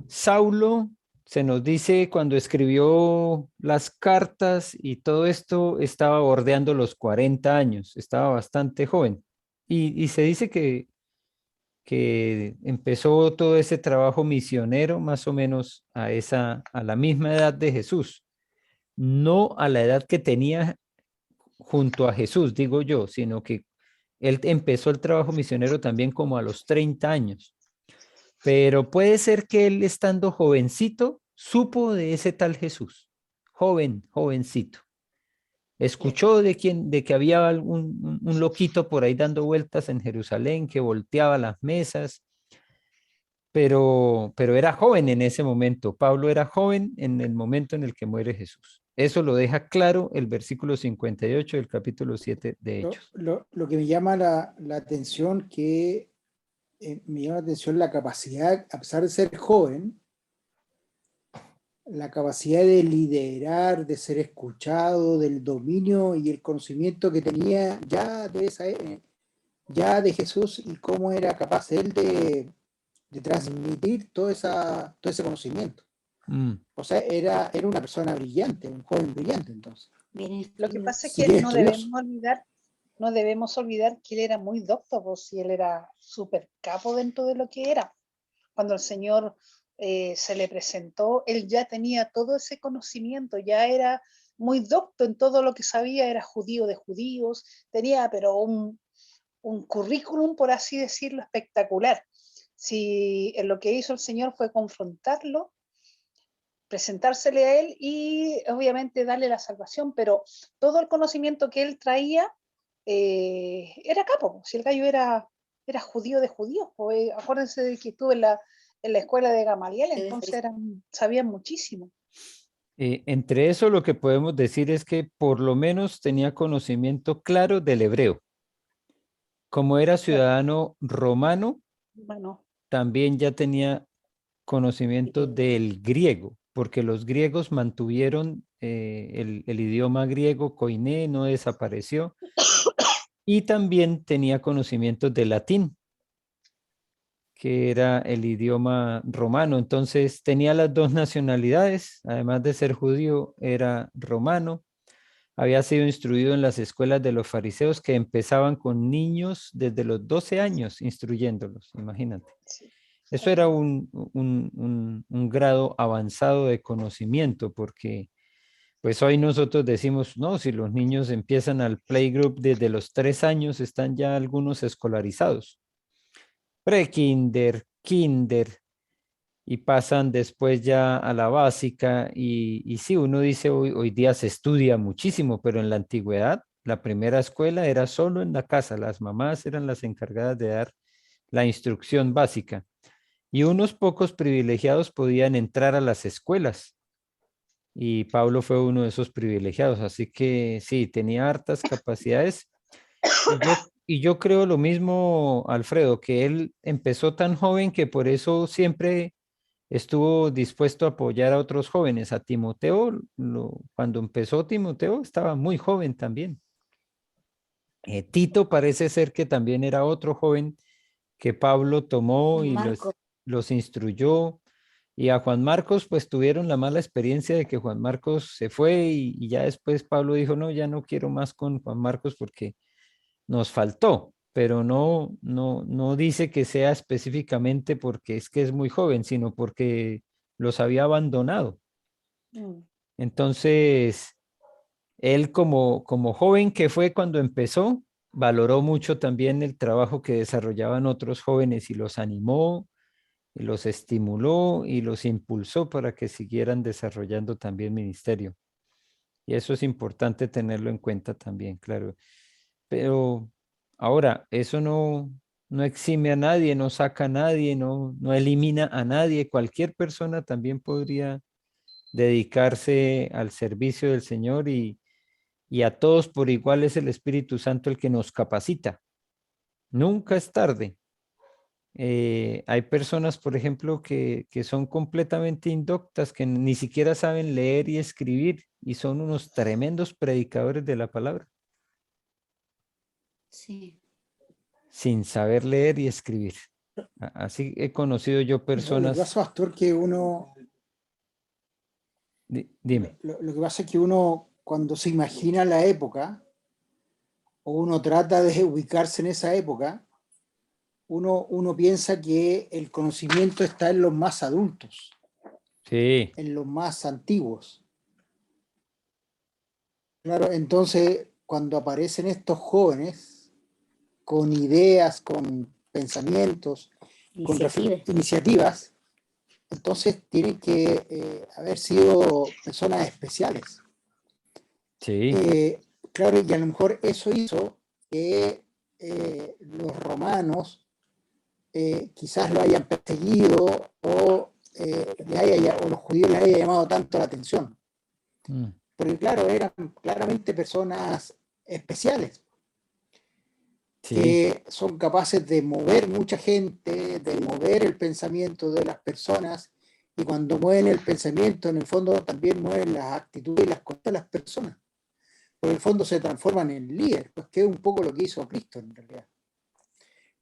Saulo, se nos dice, cuando escribió las cartas y todo esto, estaba bordeando los 40 años, estaba bastante joven. Y se dice que empezó todo ese trabajo misionero más o menos a la misma edad de Jesús, no a la edad que tenía junto a Jesús, digo yo, sino que él empezó el trabajo misionero también como a los 30 años. Pero puede ser que él, estando jovencito, supo de ese tal Jesús. Jovencito. Escuchó de que había un loquito por ahí dando vueltas en Jerusalén que volteaba las mesas, pero era joven en ese momento. Pablo era joven en el momento en el que muere Jesús. Eso lo deja claro el versículo 58 del capítulo 7 de Hechos. Lo que me llama la atención, me llama la atención la capacidad, a pesar de ser joven, la capacidad de liderar, de ser escuchado, del dominio y el conocimiento que tenía ya de Jesús, y cómo era capaz él de transmitir todo ese conocimiento. O sea, era una persona brillante, un joven brillante entonces. Lo que pasa es Sí, que estudioso. no debemos olvidar que él era muy docto, pues, y él era súper capo dentro de lo que era. Cuando el Señor se le presentó, él ya tenía todo ese conocimiento, ya era muy docto en todo lo que sabía, era judío de judíos, tenía pero un currículum, por así decirlo, espectacular. Si lo que hizo el Señor fue confrontarlo, presentársele a él y obviamente darle la salvación, pero todo el conocimiento que él traía era capo. Si el gallo era judío de judíos, pues, acuérdense de que estuvo en la escuela de Gamaliel, entonces sabían muchísimo. Entre eso lo que podemos decir es que por lo menos tenía conocimiento claro del hebreo. Como era ciudadano romano, Bueno, también ya tenía conocimiento del griego, porque los griegos mantuvieron el idioma griego, koiné, no desapareció, y también tenía conocimientos de latín, que era el idioma romano. Entonces tenía las dos nacionalidades, además de ser judío, era romano. Había sido instruido en las escuelas de los fariseos, que empezaban con niños desde los 12 años instruyéndolos, imagínate. sí. Eso era un grado avanzado de conocimiento, porque pues hoy nosotros decimos, no, si los niños empiezan al playgroup desde los 3 años, están ya algunos escolarizados. Pre-kinder, kinder, y pasan después ya a la básica. Y sí, uno dice hoy día se estudia muchísimo, pero en la antigüedad la primera escuela era solo en la casa. Las mamás eran las encargadas de dar la instrucción básica. Y unos pocos privilegiados podían entrar a las escuelas. y Pablo fue uno de esos privilegiados, así que sí, tenía hartas capacidades. Y yo creo lo mismo, Alfredo, que él empezó tan joven que por eso siempre estuvo dispuesto a apoyar a otros jóvenes. A Timoteo, cuando empezó Timoteo, estaba muy joven también. Tito parece ser que también era otro joven que Pablo tomó y Marco, los instruyó. Y a Juan Marcos, pues tuvieron la mala experiencia de que Juan Marcos se fue y ya después Pablo dijo, no, ya no quiero más con Juan Marcos porque nos faltó, pero no dice que sea específicamente porque es que es muy joven, sino porque los había abandonado. mm, Entonces, él como joven que fue cuando empezó, valoró mucho también el trabajo que desarrollaban otros jóvenes y los animó, y los estimuló y los impulsó para que siguieran desarrollando también ministerio. Y eso es importante tenerlo en cuenta también, claro. Pero ahora, eso no exime a nadie, no saca a nadie, no elimina a nadie. Cualquier persona también podría dedicarse al servicio del Señor y a todos por igual es el Espíritu Santo el que nos capacita. Nunca es tarde. Hay personas, por ejemplo, que son completamente indoctas, que ni siquiera saben leer y escribir y son unos tremendos predicadores de la palabra, sí. sin saber leer y escribir. Así he conocido yo Lo que personas, pasa, pastor, que uno, dime, lo que pasa es que uno, cuando se imagina la época, o uno trata de ubicarse en esa época, uno piensa que el conocimiento está en los más adultos, sí, en los más antiguos. Claro, entonces cuando aparecen estos jóvenes con ideas, con pensamientos, con Iniciativa. iniciativas, entonces tienen que haber sido personas especiales. sí, Claro, y a lo mejor eso hizo que los romanos quizás lo hayan perseguido o, o los judíos les haya llamado tanto la atención. mm, Porque claro, eran claramente personas especiales sí, que son capaces de mover mucha gente, de mover el pensamiento de las personas, y cuando mueven el pensamiento, en el fondo también mueven las actitudes y las conductas de las personas. Por el fondo se transforman en líderes, pues que es un poco lo que hizo Cristo en realidad.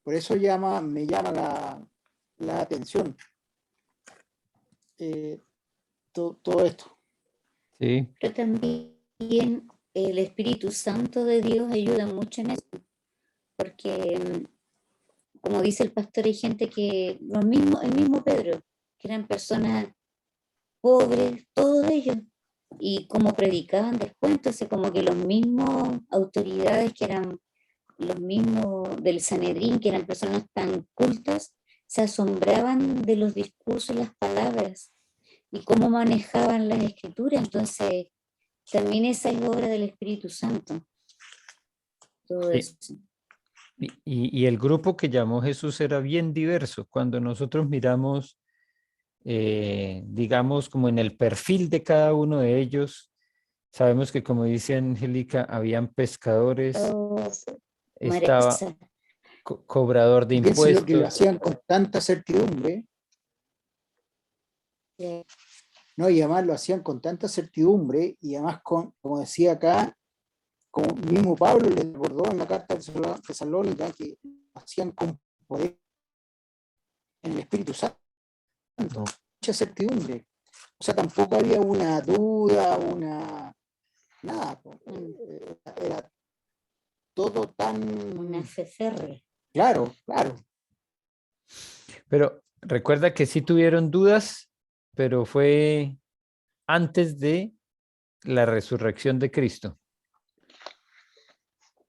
Por eso me llama la atención eh, todo esto. sí, Pero también el Espíritu Santo de Dios ayuda mucho en eso, porque como dice el pastor, hay gente que, el mismo Pedro, que eran personas pobres, todos ellos, y como predicaban después, entonces como que los mismos autoridades que eran los mismos del Sanedrín, que eran personas tan cultas, se asombraban de los discursos y las palabras y cómo manejaban las escrituras. Entonces, también esa es obra del Espíritu Santo, todo sí. eso. Y el grupo que llamó Jesús era bien diverso. Cuando nosotros miramos, digamos, como en el perfil de cada uno de ellos, sabemos que, como dice Angélica, habían pescadores, Oh, estaba Maresa. cobrador de Y piensen lo que lo impuestos, hacían con tanta certidumbre, eh, ¿no? Y además lo hacían con tanta certidumbre, y además, como decía acá, como mismo Pablo le recordó en la carta de Tesalónica, que lo hacían con poder en el Espíritu Santo, mucha certidumbre. O sea, tampoco había una duda, nada. Era todo una tan FCR. claro, claro. pero recuerda que sí tuvieron dudas, pero fue antes de la resurrección de Cristo.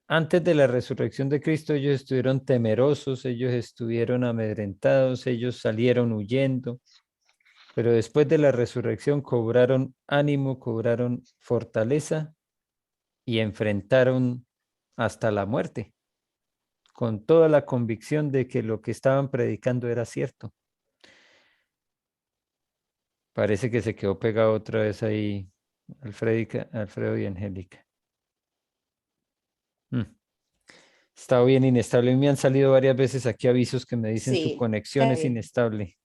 Antes de la resurrección de Cristo, ellos estuvieron temerosos, ellos estuvieron amedrentados, ellos salieron huyendo, pero después de la resurrección cobraron ánimo, cobraron fortaleza y enfrentaron hasta la muerte, con toda la convicción de que lo que estaban predicando era cierto. Parece que se quedó pegado otra vez ahí, Alfredo y Angélica. Está bien inestable. Me han salido varias veces aquí avisos que me dicen su Sí, conexión está es bien. inestable.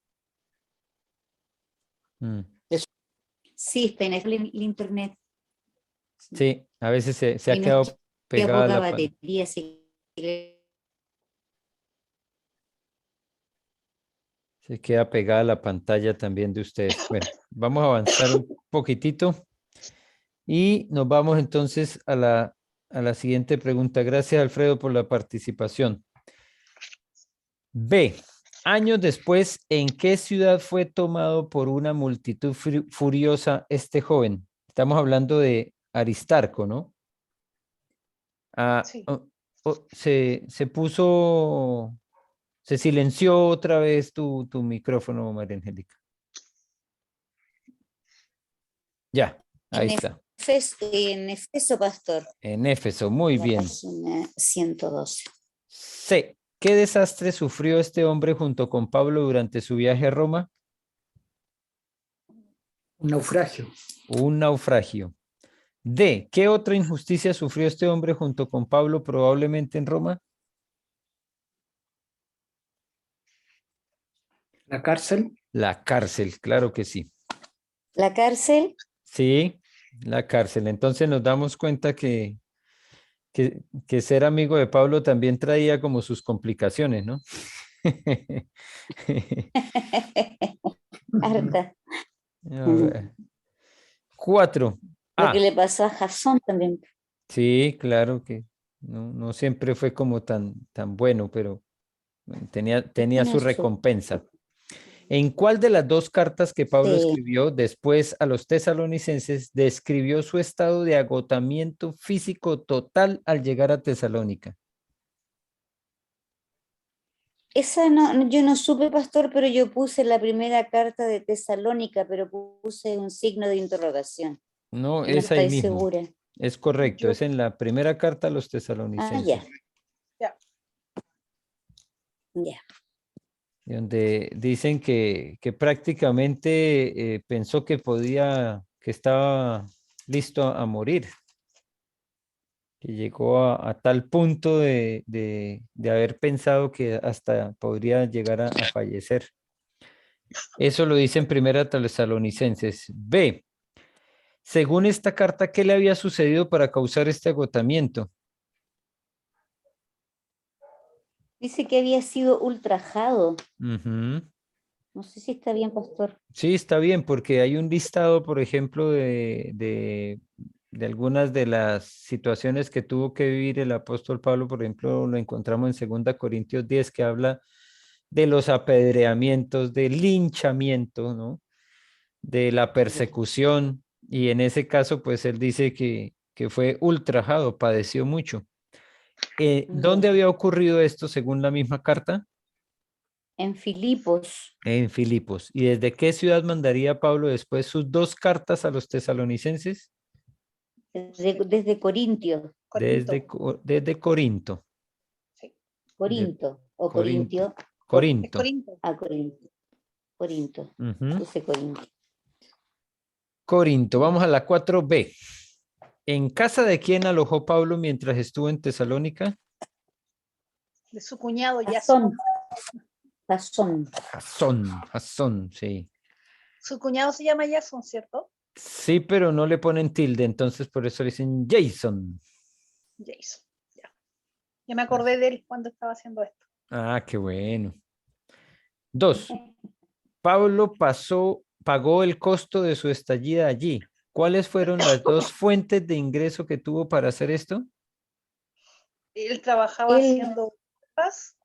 Sí, está en el internet. Sí, a veces se ha Y nos quedado queda pegada poca la batería, así que se queda pegada la pantalla también de ustedes. Bueno, vamos a avanzar un poquitito y nos vamos entonces a la siguiente pregunta. Gracias, Alfredo, por la participación. B. Años después, ¿en qué ciudad fue tomado por una multitud furiosa este joven? Estamos hablando de Aristarco, ¿no? Sí. Se puso, se silenció otra vez tu micrófono, María Angélica. Ya, ahí está. En Efeso, pastor. En Éfeso, muy La bien. página 112. C. ¿Qué desastre sufrió este hombre junto con Pablo durante su viaje a Roma? Un naufragio. Un naufragio. D. ¿Qué otra injusticia sufrió este hombre junto con Pablo probablemente en Roma? La cárcel. La cárcel, claro que sí. La cárcel. Sí, la cárcel. Entonces nos damos cuenta que ser amigo de Pablo también traía como sus complicaciones, ¿no? Harta. A ver. 4. Lo que A. le pasó a Jasón también. Sí, claro que no siempre fue como tan bueno, pero bueno, tenía Tiene su su. recompensa. ¿En cuál de las dos cartas que Pablo Sí. escribió después a los tesalonicenses describió su estado de agotamiento físico total al llegar a Tesalónica? Esa no, yo no supe, pastor, pero yo puse la primera carta de Tesalónica, pero puse un signo de interrogación No, y no es ahí estoy mismo. segura. Es correcto, Yo, es en la primera carta a los Ah, tesalonicenses, ya, ya, ya. donde dicen que prácticamente pensó que estaba listo a morir, que llegó a tal punto de haber pensado que hasta podría llegar a fallecer. Eso lo dice en primera Tesalonicenses. B. Según esta carta, ¿qué le había sucedido para causar este agotamiento? Dice que había sido ultrajado. Ujú. No sé si está bien, pastor. Sí, está bien, porque hay un listado, por ejemplo, de algunas de las situaciones que tuvo que vivir el apóstol Pablo. Por ejemplo, lo encontramos en 2 Corintios 10, que habla de los apedreamientos, del linchamiento, ¿no? De la Ya. persecución. Y en ese caso, pues él dice que fue ultrajado, padeció mucho. ¿Dónde Ya. había ocurrido esto según la misma carta? En Filipos, En Filipos. ¿Y desde qué ciudad mandaría Pablo después sus 2 cartas a los tesalonicenses? desde Corintio, Desde, Corinto. desde Corinto. Sí. De Corinto o Corinto. Corintio, Es Corinto. Corinto. a Corinto, Corinto, Ujú. puse Corinto. Corinto. Vamos a la 4B. ¿En casa de quién alojó Pablo mientras estuvo en Tesalónica? De su cuñado Yason. Jasón, Jasón, Jasón, sí. Su cuñado se llama Yason, ¿cierto? Sí, pero no le ponen tilde, entonces por eso le dicen Jason. Jason. Ya. Ya me acordé de él cuando estaba haciendo esto. Ah, qué bueno. 2. Pablo pagó el costo de su estadía allí. ¿Cuáles fueron las 2 fuentes de ingreso que tuvo para hacer esto? Él trabajaba él, haciendo paz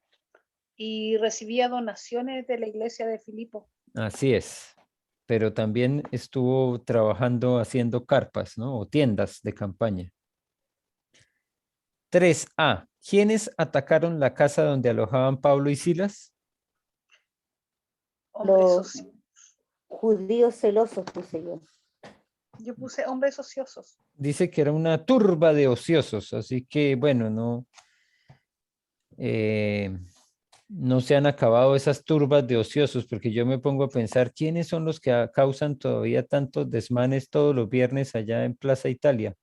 y recibía donaciones de la iglesia de Filipo. Así es. Pero también estuvo trabajando haciendo carpas, ¿no? O tiendas de campaña. 3A. ¿Quiénes atacaron la casa donde alojaban Pablo y Silas? Hombres los ociosos. judíos celosos puse yo. Yo puse hombres ociosos. Dice que era una turba de ociosos, así que bueno, no. no se han acabado esas turbas de ociosos, porque yo me pongo a pensar, ¿quiénes son los que causan todavía tantos desmanes todos los viernes allá en Plaza Italia?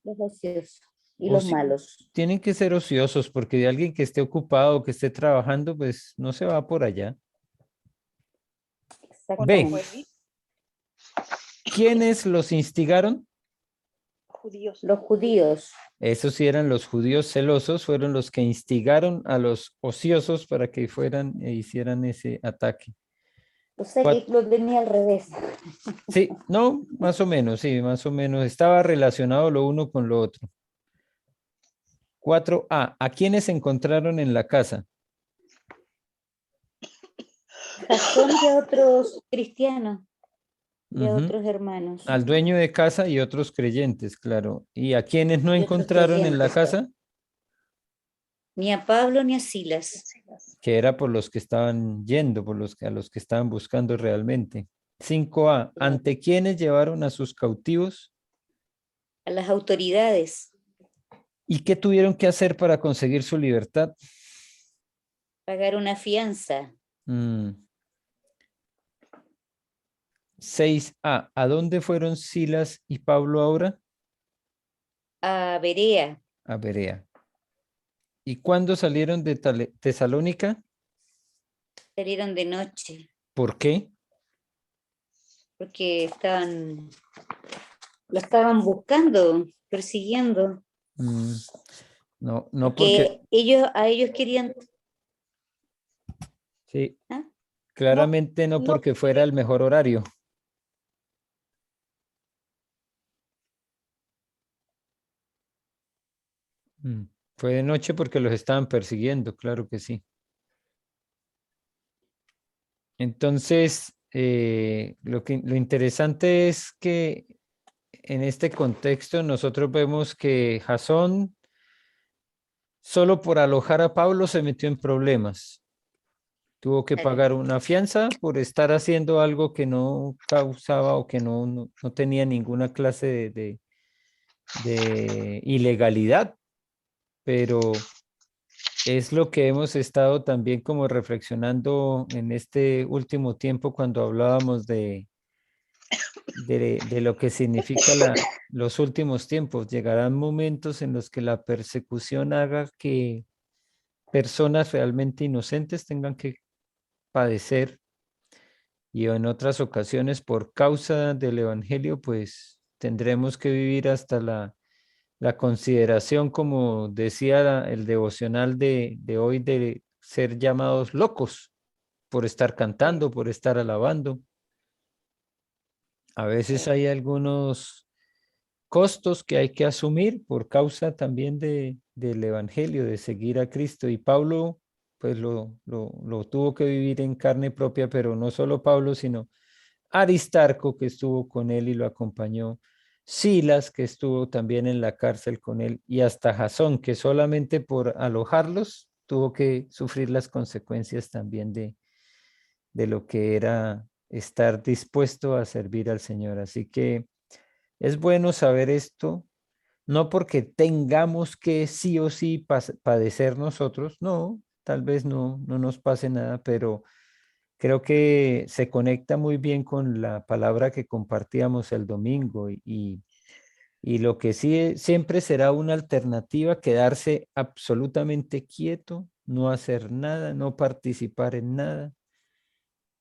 Los ociosos y O los si- malos. Tienen que ser ociosos, porque de alguien que esté ocupado, que esté trabajando, pues no se va por allá. Con los B, Exactamente. ¿quiénes los instigaron? judíos. Los judíos. Esos sí eran los judíos celosos, fueron los que instigaron a los ociosos para que fueran e hicieran ese ataque. O sea que Cuat- lo tenía al revés. Sí, no, más o menos, sí, más o menos. Estaba relacionado lo uno con lo otro. 4A, ¿a quiénes encontraron en la casa? Jasón y a otros cristianos y a Ujú. otros hermanos Al dueño de casa y otros creyentes, claro. ¿Y a quiénes no y otros encontraron en la creyentes. casa? Ni a Pablo ni a Silas. Que era por los que estaban yendo, por los que, a los que estaban buscando realmente. 5A, ¿ante quiénes llevaron a sus cautivos? A las autoridades. ¿Y qué tuvieron que hacer para conseguir su libertad? Pagar una fianza. 6A, ¿a dónde fueron Silas y Pablo ahora? A Berea. A Berea. ¿Y cuándo salieron de Tesalónica? Salieron de noche ¿Por qué? porque lo estaban buscando, persiguiendo. Mm, no, no porque, Porque a ellos querían, sí, ¿ah? No, claramente no no, porque fuera el mejor horario. Mm, Fue de noche porque los estaban persiguiendo, claro que sí. Entonces, lo interesante es que en este contexto nosotros vemos que Jasón, solo por alojar a Pablo, se metió en problemas. Tuvo que Claro. pagar una fianza por estar haciendo algo que no causaba o que no tenía ninguna clase de ilegalidad, pero es lo que hemos estado también como reflexionando en este último tiempo cuando hablábamos de lo que significa los últimos tiempos. Llegarán momentos en los que la persecución haga que personas realmente inocentes tengan que padecer y en otras ocasiones por causa del evangelio, pues tendremos que vivir hasta la consideración, como decía el devocional de hoy, de ser llamados locos por estar cantando, por estar alabando. A veces hay algunos costos que hay que asumir por causa también del evangelio, de seguir a Cristo. Y Pablo, pues lo tuvo que vivir en carne propia, pero no solo Pablo, sino Aristarco, que estuvo con él y lo acompañó, Silas, que estuvo también en la cárcel con él, y hasta Jasón, que solamente por alojarlos tuvo que sufrir las consecuencias también de lo que era estar dispuesto a servir al Señor. Así que es bueno saber esto, no porque tengamos que sí o sí padecer nosotros, no, tal vez no nos pase nada, pero creo que se conecta muy bien con la palabra que compartíamos el domingo y lo que sí siempre será una alternativa, quedarse absolutamente quieto, no hacer nada, no participar en nada,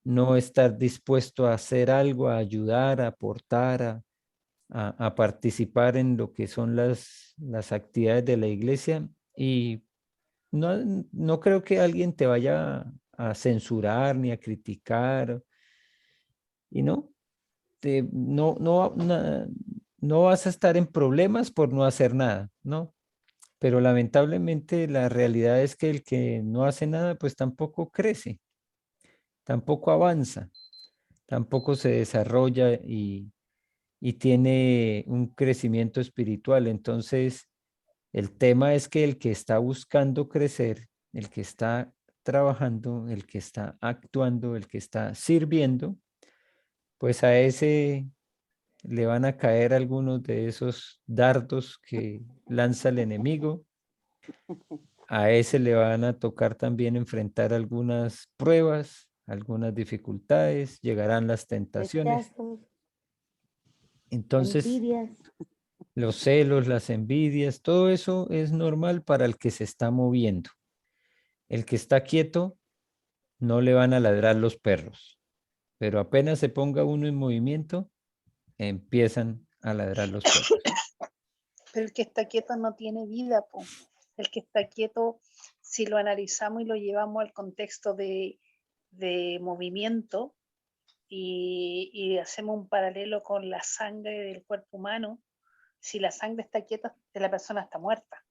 no estar dispuesto a hacer algo, a ayudar, a aportar, a participar en lo que son las actividades de la iglesia y no creo que alguien te vaya a censurar ni a criticar y no vas a estar en problemas por no hacer nada, ¿no? Pero lamentablemente la realidad es que el que no hace nada, pues tampoco crece, tampoco avanza, tampoco se desarrolla y tiene un crecimiento espiritual. Entonces, el tema es que el que está buscando crecer, el que está trabajando, el que está actuando, el que está sirviendo, pues a ese le van a caer algunos de esos dardos que lanza el enemigo a ese le van a tocar también enfrentar algunas pruebas, algunas dificultades, llegarán las tentaciones. Rechazos, Entonces, envidias. los celos, las envidias, todo eso es normal para el que se está moviendo. El que está quieto, no le van a ladrar los perros, pero apenas se ponga uno en movimiento, empiezan a ladrar los perros. Pero el que está quieto no tiene vida, po. El que está quieto, si lo analizamos y lo llevamos al contexto de movimiento y hacemos un paralelo con la sangre del cuerpo humano, si la sangre está quieta, la persona está muerta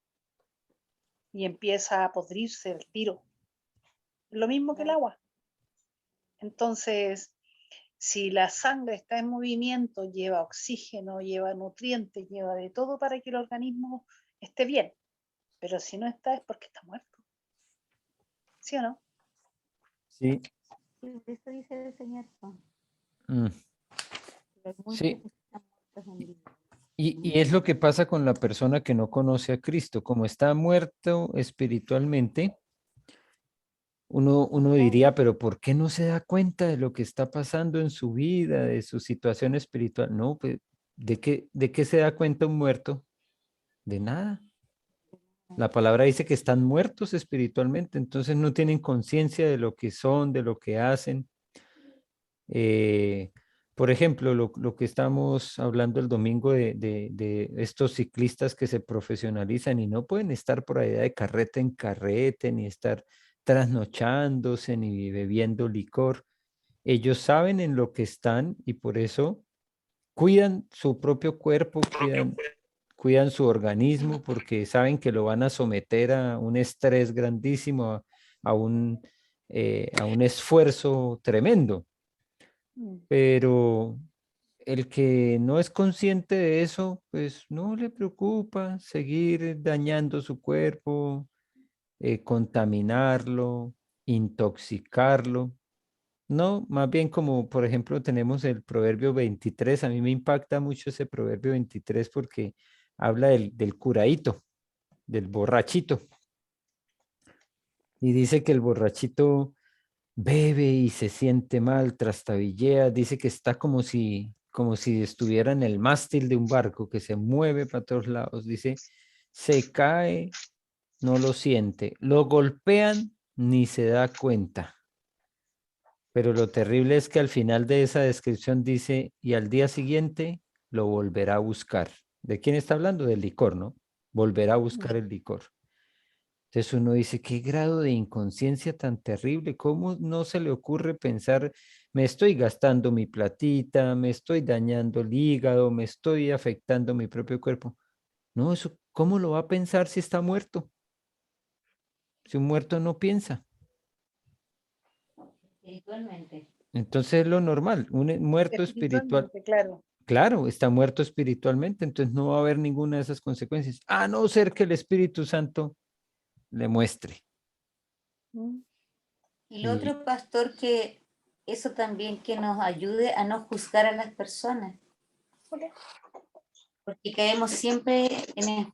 y empieza a podrirse el tiro. Lo mismo que el agua. Entonces, si la sangre está en movimiento, lleva oxígeno, lleva nutrientes, lleva de todo para que el organismo esté bien. Pero si no está es porque está muerto. ¿Sí o no? Sí, Sí, eso dice el Señor. mm, Hay muchos sí. que están muertos en vida. Y es lo que pasa con la persona que no conoce a Cristo. Como está muerto espiritualmente, uno diría, pero ¿por qué no se da cuenta de lo que está pasando en su vida, de su situación espiritual? No, pues, ¿de qué se da cuenta un muerto? De nada. La palabra dice que están muertos espiritualmente, entonces no tienen conciencia de lo que son, de lo que hacen. Eh, por ejemplo, lo que estamos hablando el domingo de estos ciclistas que se profesionalizan y no pueden estar por ahí de carrete en carrete, ni estar trasnochándose, ni bebiendo licor. Ellos saben en lo que están y por eso cuidan su propio cuerpo, cuidan su organismo, porque saben que lo van a someter a un estrés grandísimo, a a un esfuerzo tremendo. Pero el que no es consciente de eso, pues no le preocupa seguir dañando su cuerpo, contaminarlo, intoxicarlo. No, más bien como por ejemplo tenemos el proverbio 23, a mí me impacta mucho ese proverbio 23 porque habla del curadito, del borrachito, y dice que el borrachito bebe y se siente mal, trastabillea, dice que está como si estuviera en el mástil de un barco que se mueve para todos lados, dice, se cae, no lo siente, lo golpean, ni se da cuenta. Pero lo terrible es que al final de esa descripción dice, y al día siguiente lo volverá a buscar. ¿De quién está hablando? Del licor, ¿no? Volverá a buscar el licor. Entonces uno dice, qué grado de inconsciencia tan terrible, ¿cómo no se le ocurre pensar, me estoy gastando mi platita, me estoy dañando el hígado, me estoy afectando mi propio cuerpo? No, eso, ¿cómo lo va a pensar si está muerto? Si un muerto no piensa. Espiritualmente. Entonces es lo normal, un muerto espiritual, Espiritualmente, claro. claro, está muerto espiritualmente, entonces no va a haber ninguna de esas consecuencias, a no ser que el Espíritu Santo le muestre. Y lo Y otro, pastor, que eso también que nos ayude a no juzgar a las personas, porque caemos siempre en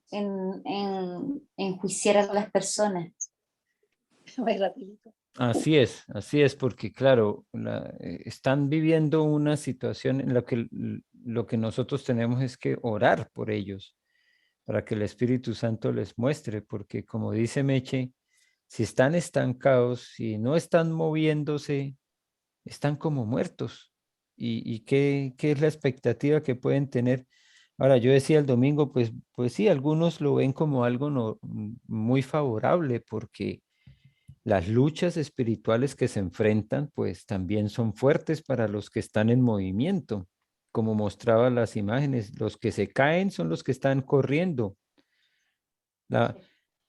enjuiciar a las personas. Muy rapidito. así es, porque claro, están viviendo una situación en la que lo que nosotros tenemos es que orar por ellos, para que el Espíritu Santo les muestre, porque como dice Meche, si están estancados, si no están moviéndose, están como muertos. ¿Y qué es la expectativa que pueden tener? Ahora, yo decía el domingo, pues sí, algunos lo ven como algo muy favorable porque las luchas espirituales que se enfrentan, pues también son fuertes para los que están en movimiento. Como mostraban las imágenes, los que se caen son los que están corriendo. La,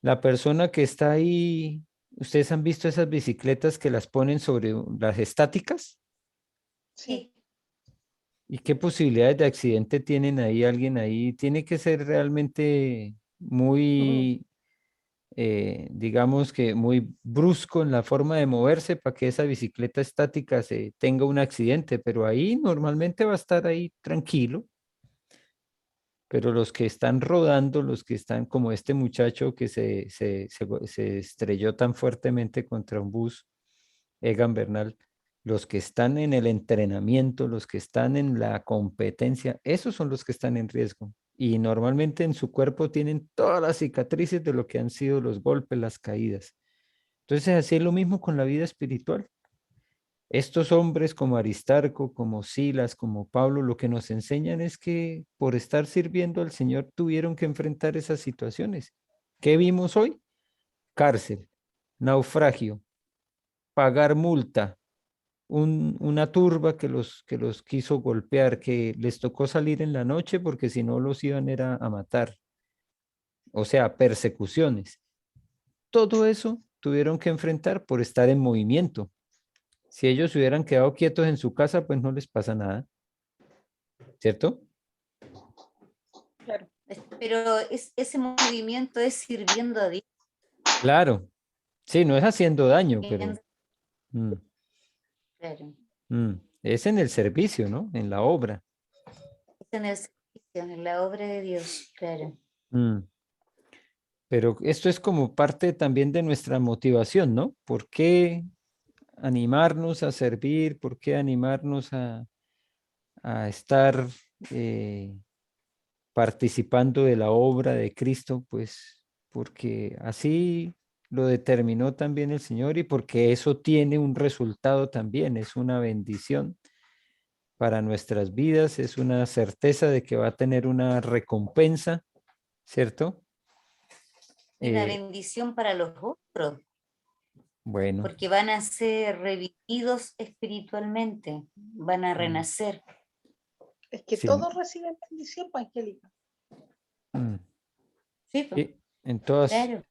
la persona que está ahí, ¿ustedes han visto esas bicicletas que las ponen sobre las estáticas? Sí. ¿Y qué posibilidades de accidente tienen ahí? Alguien ahí tiene que ser realmente muy, digamos que muy brusco en la forma de moverse para que esa bicicleta estática se tenga un accidente, pero ahí normalmente va a estar ahí tranquilo. pero los que están rodando, los que están como este muchacho que se estrelló tan fuertemente contra un bus, Egan Bernal, los que están en el entrenamiento, los que están en la competencia, esos son los que están en riesgo. Y normalmente en su cuerpo tienen todas las cicatrices de lo que han sido los golpes, las caídas. Entonces, así es lo mismo con la vida espiritual. Estos hombres como Aristarco, como Silas, como Pablo, lo que nos enseñan es que por estar sirviendo al Señor tuvieron que enfrentar esas situaciones. ¿Qué vimos hoy? Cárcel, naufragio, pagar multa, una turba que los quiso golpear, que les tocó salir en la noche porque si no los iban era a matar. O sea, persecuciones. Todo eso tuvieron que enfrentar por estar en movimiento. Si ellos se hubieran quedado quietos en su casa, pues no les pasa nada, ¿cierto? Claro. Pero ese movimiento es sirviendo a Dios. Claro, sí, no es haciendo daño, pero mm, Claro. es en el servicio, ¿no? En la obra. Es en el servicio, en la obra de Dios, claro. Mm. Pero esto es como parte también de nuestra motivación, ¿no? ¿Por qué animarnos a servir? ¿Por qué animarnos a estar participando de la obra de Cristo? Pues porque así lo determinó también el Señor y porque eso tiene un resultado también, es una bendición para nuestras vidas, es una certeza de que va a tener una recompensa, ¿cierto? Una bendición para los otros, Bueno, porque van a ser revividos espiritualmente, van a renacer. Es que sí, todos reciben bendición, pues, Angélica. Sí, pues, sí, claro.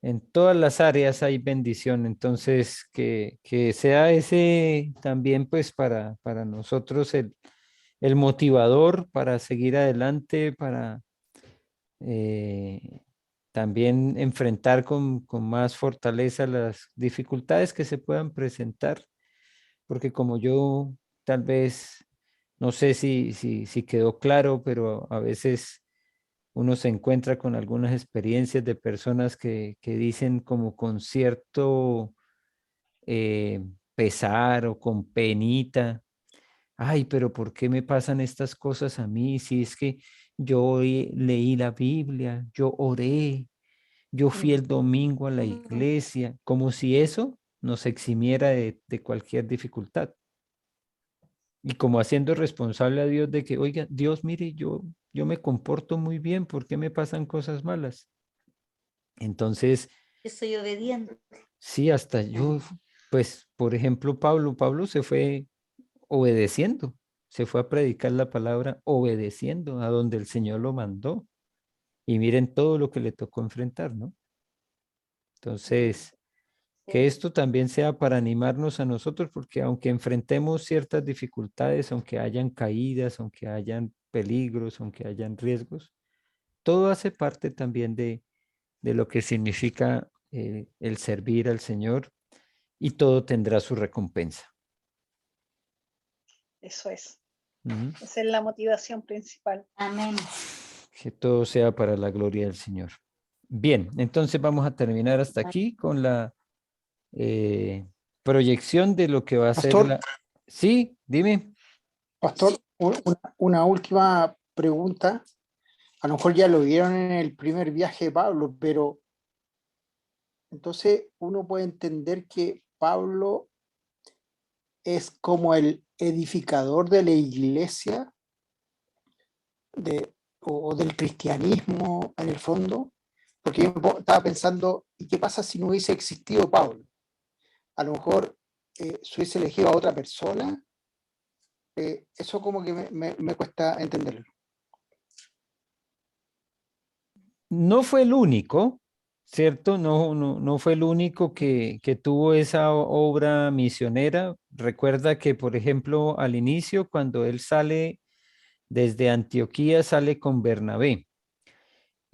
en todas las áreas hay bendición, entonces que sea ese también pues para nosotros el motivador para seguir adelante, para también enfrentar con más fortaleza las dificultades que se puedan presentar, porque como yo tal vez, no sé si quedó claro, pero a veces uno se encuentra con algunas experiencias de personas que dicen como con cierto pesar o con penita, ay, pero ¿por qué me pasan estas cosas a mí? Si es que yo leí la Biblia, yo oré, yo fui el domingo a la iglesia, como si eso nos eximiera de cualquier dificultad. Y como haciendo responsable a Dios de que, oiga, Dios, mire, yo me comporto muy bien, ¿por qué me pasan cosas malas? Entonces, Yo soy obediente. sí, hasta yo, pues, por ejemplo, Pablo se fue obedeciendo, se fue a predicar la palabra obedeciendo a donde el Señor lo mandó. Y miren todo lo que le tocó enfrentar, ¿no? Entonces, que esto también sea para animarnos a nosotros, porque aunque enfrentemos ciertas dificultades, aunque hayan caídas, aunque hayan peligros, aunque hayan riesgos, todo hace parte también de lo que significa el servir al Señor y todo tendrá su recompensa. Eso es. Ujú. Esa es la motivación principal. Amén. Que todo sea para la gloria del Señor. Bien, entonces vamos a terminar hasta aquí con la proyección de lo que va a ser Pastor, la... Sí, dime. pastor, una última pregunta. A lo mejor ya lo vieron en el primer viaje de Pablo, pero entonces uno puede entender que Pablo es como el edificador de la iglesia o del cristianismo en el fondo, porque yo estaba pensando, ¿y qué pasa si no hubiese existido Pablo? A lo mejor se hubiese elegido a otra persona. Eso como que me cuesta entenderlo. No fue el único, ¿cierto? No fue el único que tuvo esa obra misionera. Recuerda que, por ejemplo, al inicio, cuando él sale desde Antioquía, sale con Bernabé.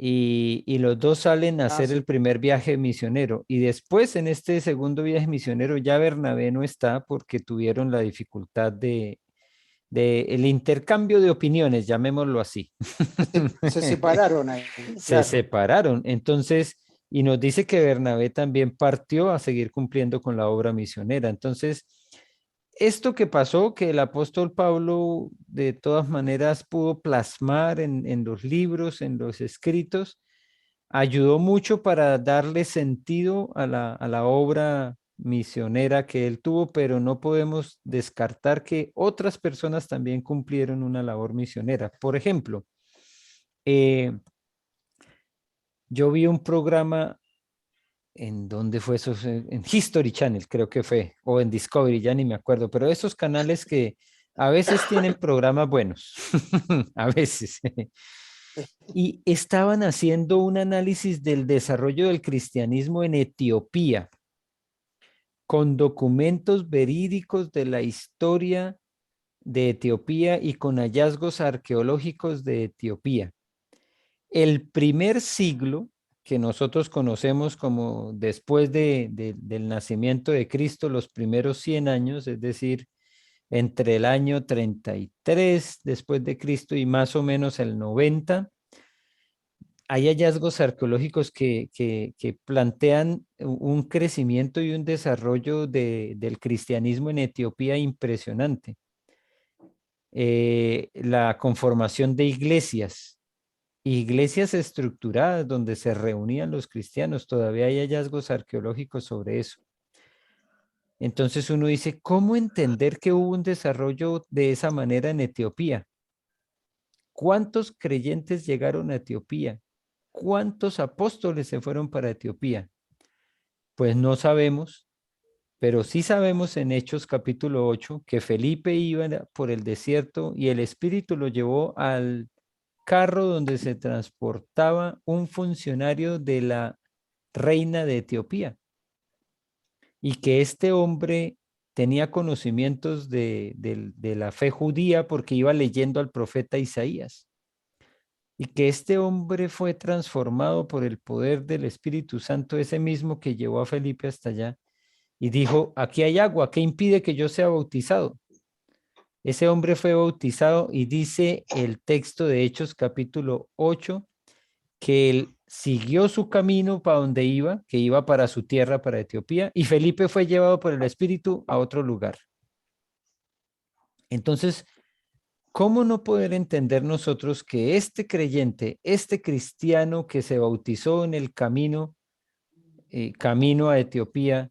Y los dos salen a hacer Sí. el primer viaje misionero. Y después, en este segundo viaje misionero, ya Bernabé no está porque tuvieron la dificultad el intercambio de opiniones, llamémoslo así. Se separaron ahí. Se Claro. separaron. Entonces, y nos dice que Bernabé también partió a seguir cumpliendo con la obra misionera. Entonces, esto que pasó, que el apóstol Pablo de todas maneras pudo plasmar en los libros, en los escritos, ayudó mucho para darle sentido a la obra misionera que él tuvo, pero no podemos descartar que otras personas también cumplieron una labor misionera. Por ejemplo, eh, yo vi un programa, ¿en dónde fue eso? En History Channel, creo que fue, o en Discovery, ya ni me acuerdo, pero esos canales que a veces tienen programas buenos, a veces. Y estaban haciendo un análisis del desarrollo del cristianismo en Etiopía, con documentos verídicos de la historia de Etiopía y con hallazgos arqueológicos de Etiopía. El primer siglo que nosotros conocemos como después del nacimiento de Cristo, los primeros 100 años, es decir, entre el año 33 después de Cristo y más o menos el 90, hay hallazgos arqueológicos que plantean un crecimiento y un desarrollo del cristianismo en Etiopía impresionante. La conformación de iglesias estructuradas donde se reunían los cristianos, todavía hay hallazgos arqueológicos sobre eso. Entonces uno dice, ¿cómo entender que hubo un desarrollo de esa manera en Etiopía? ¿Cuántos creyentes llegaron a Etiopía? ¿Cuántos apóstoles se fueron para Etiopía? Pues no sabemos, pero sí sabemos en Hechos capítulo 8 que Felipe iba por el desierto y el Espíritu lo llevó al carro donde se transportaba un funcionario de la reina de Etiopía y que este hombre tenía conocimientos de la fe judía porque iba leyendo al profeta Isaías y que este hombre fue transformado por el poder del Espíritu Santo, ese mismo que llevó a Felipe hasta allá y dijo, aquí hay agua, ¿qué impide que yo sea bautizado? Ese hombre fue bautizado y dice el texto de Hechos capítulo 8 que él siguió su camino para donde iba, que iba para su tierra, para Etiopía, y Felipe fue llevado por el Espíritu a otro lugar. Entonces, ¿cómo no poder entender nosotros que este creyente, este cristiano que se bautizó en el camino, camino a Etiopía,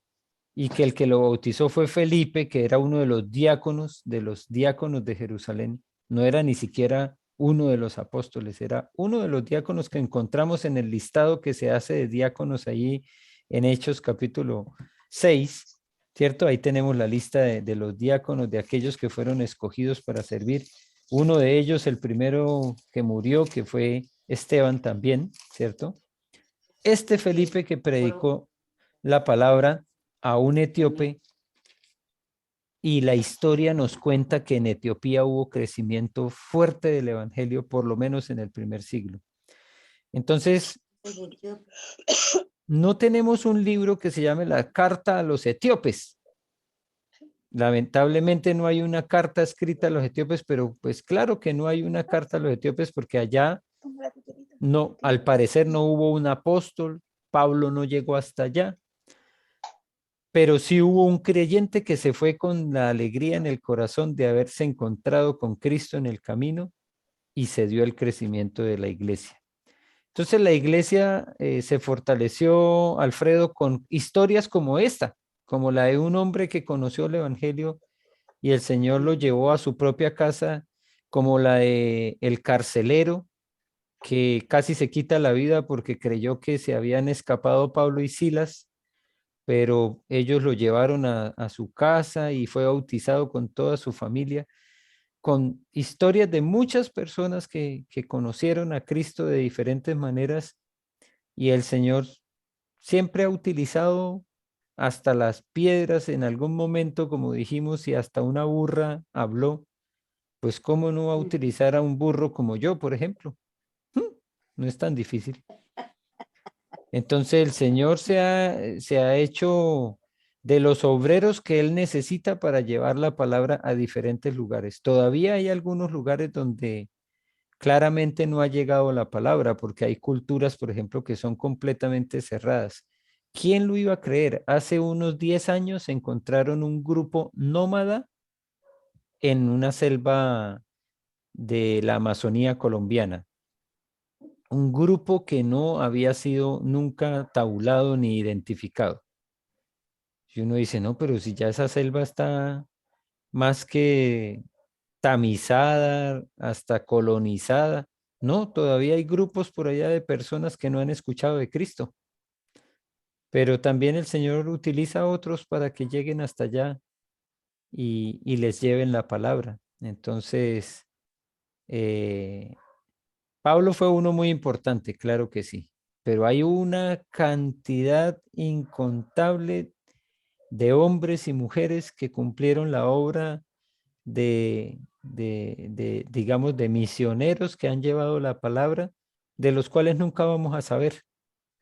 y que el que lo bautizó fue Felipe, que era uno de los diáconos de Jerusalén, no era ni siquiera uno de los apóstoles, era uno de los diáconos que encontramos en el listado que se hace de diáconos ahí en Hechos capítulo 6, ¿cierto? Ahí tenemos la lista de los diáconos, de aquellos que fueron escogidos para servir. Uno de ellos, el primero que murió, que fue Esteban también, ¿cierto? Este Felipe que predicó la palabra a un etíope y la historia nos cuenta que en Etiopía hubo crecimiento fuerte del evangelio, por lo menos en el primer siglo. Entonces, no tenemos un libro que se llame la Carta a los Etíopes. Lamentablemente no hay una carta escrita a los etíopes, pero pues claro que no hay una carta a los etíopes porque allá no, al parecer no hubo un apóstol, Pablo no llegó hasta allá. Pero sí hubo un creyente que se fue con la alegría en el corazón de haberse encontrado con Cristo en el camino y se dio el crecimiento de la iglesia. Entonces la iglesia se fortaleció, Alfredo, con historias como esta, como la de un hombre que conoció el evangelio y el Señor lo llevó a su propia casa, como la de el carcelero que casi se quita la vida porque creyó que se habían escapado Pablo y Silas, pero ellos lo llevaron a su casa y fue bautizado con toda su familia, con historias de muchas personas que conocieron a Cristo de diferentes maneras y el Señor siempre ha utilizado hasta las piedras en algún momento, como dijimos, y hasta una burra habló, pues cómo no va a utilizar a un burro como yo, por ejemplo. No es tan difícil. Entonces el Señor se ha hecho de los obreros que él necesita para llevar la palabra a diferentes lugares. Todavía hay algunos lugares donde claramente no ha llegado la palabra, porque hay culturas, por ejemplo, que son completamente cerradas. ¿Quién lo iba a creer? Hace unos 10 años encontraron un grupo nómada en una selva de la Amazonía colombiana. Un grupo que no había sido nunca tabulado ni identificado. Y uno dice, no, pero si ya esa selva está más que tamizada, hasta colonizada. No, todavía hay grupos por allá de personas que no han escuchado de Cristo. Pero también el Señor utiliza a otros para que lleguen hasta allá y les lleven la palabra. Entonces, Pablo fue uno muy importante, claro que sí, pero hay una cantidad incontable de hombres y mujeres que cumplieron la obra digamos, de misioneros que han llevado la palabra, de los cuales nunca vamos a saber,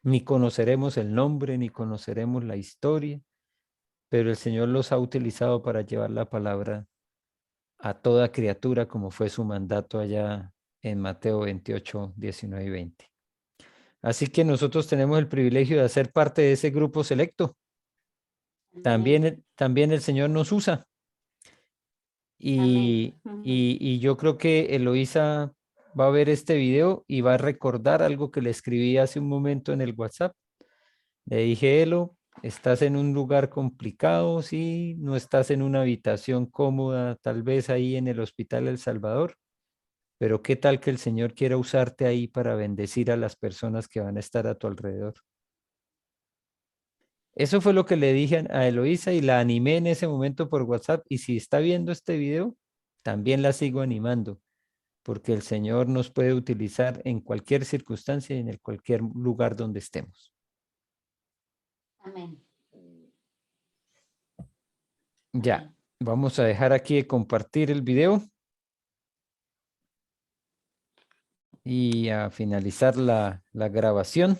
ni conoceremos el nombre, ni conoceremos la historia, pero el Señor los ha utilizado para llevar la palabra a toda criatura, como fue su mandato allá en Mateo 28, 19 y 20. Así que nosotros tenemos el privilegio de hacer parte de ese grupo selecto. También el Señor nos usa. Y yo creo que Eloísa va a ver este video y va a recordar algo que le escribí hace un momento en el WhatsApp. Le dije, Elo, estás en un lugar complicado, sí, no estás en una habitación cómoda, tal vez ahí en el Hospital El Salvador, pero qué tal que el Señor quiera usarte ahí para bendecir a las personas que van a estar a tu alrededor. Eso fue lo que le dije a Eloísa y la animé en ese momento por WhatsApp. Y si está viendo este video, también la sigo animando, porque el Señor nos puede utilizar en cualquier circunstancia y en cualquier lugar donde estemos. Amén. Ya, vamos a dejar aquí de compartir el video y a finalizar la grabación.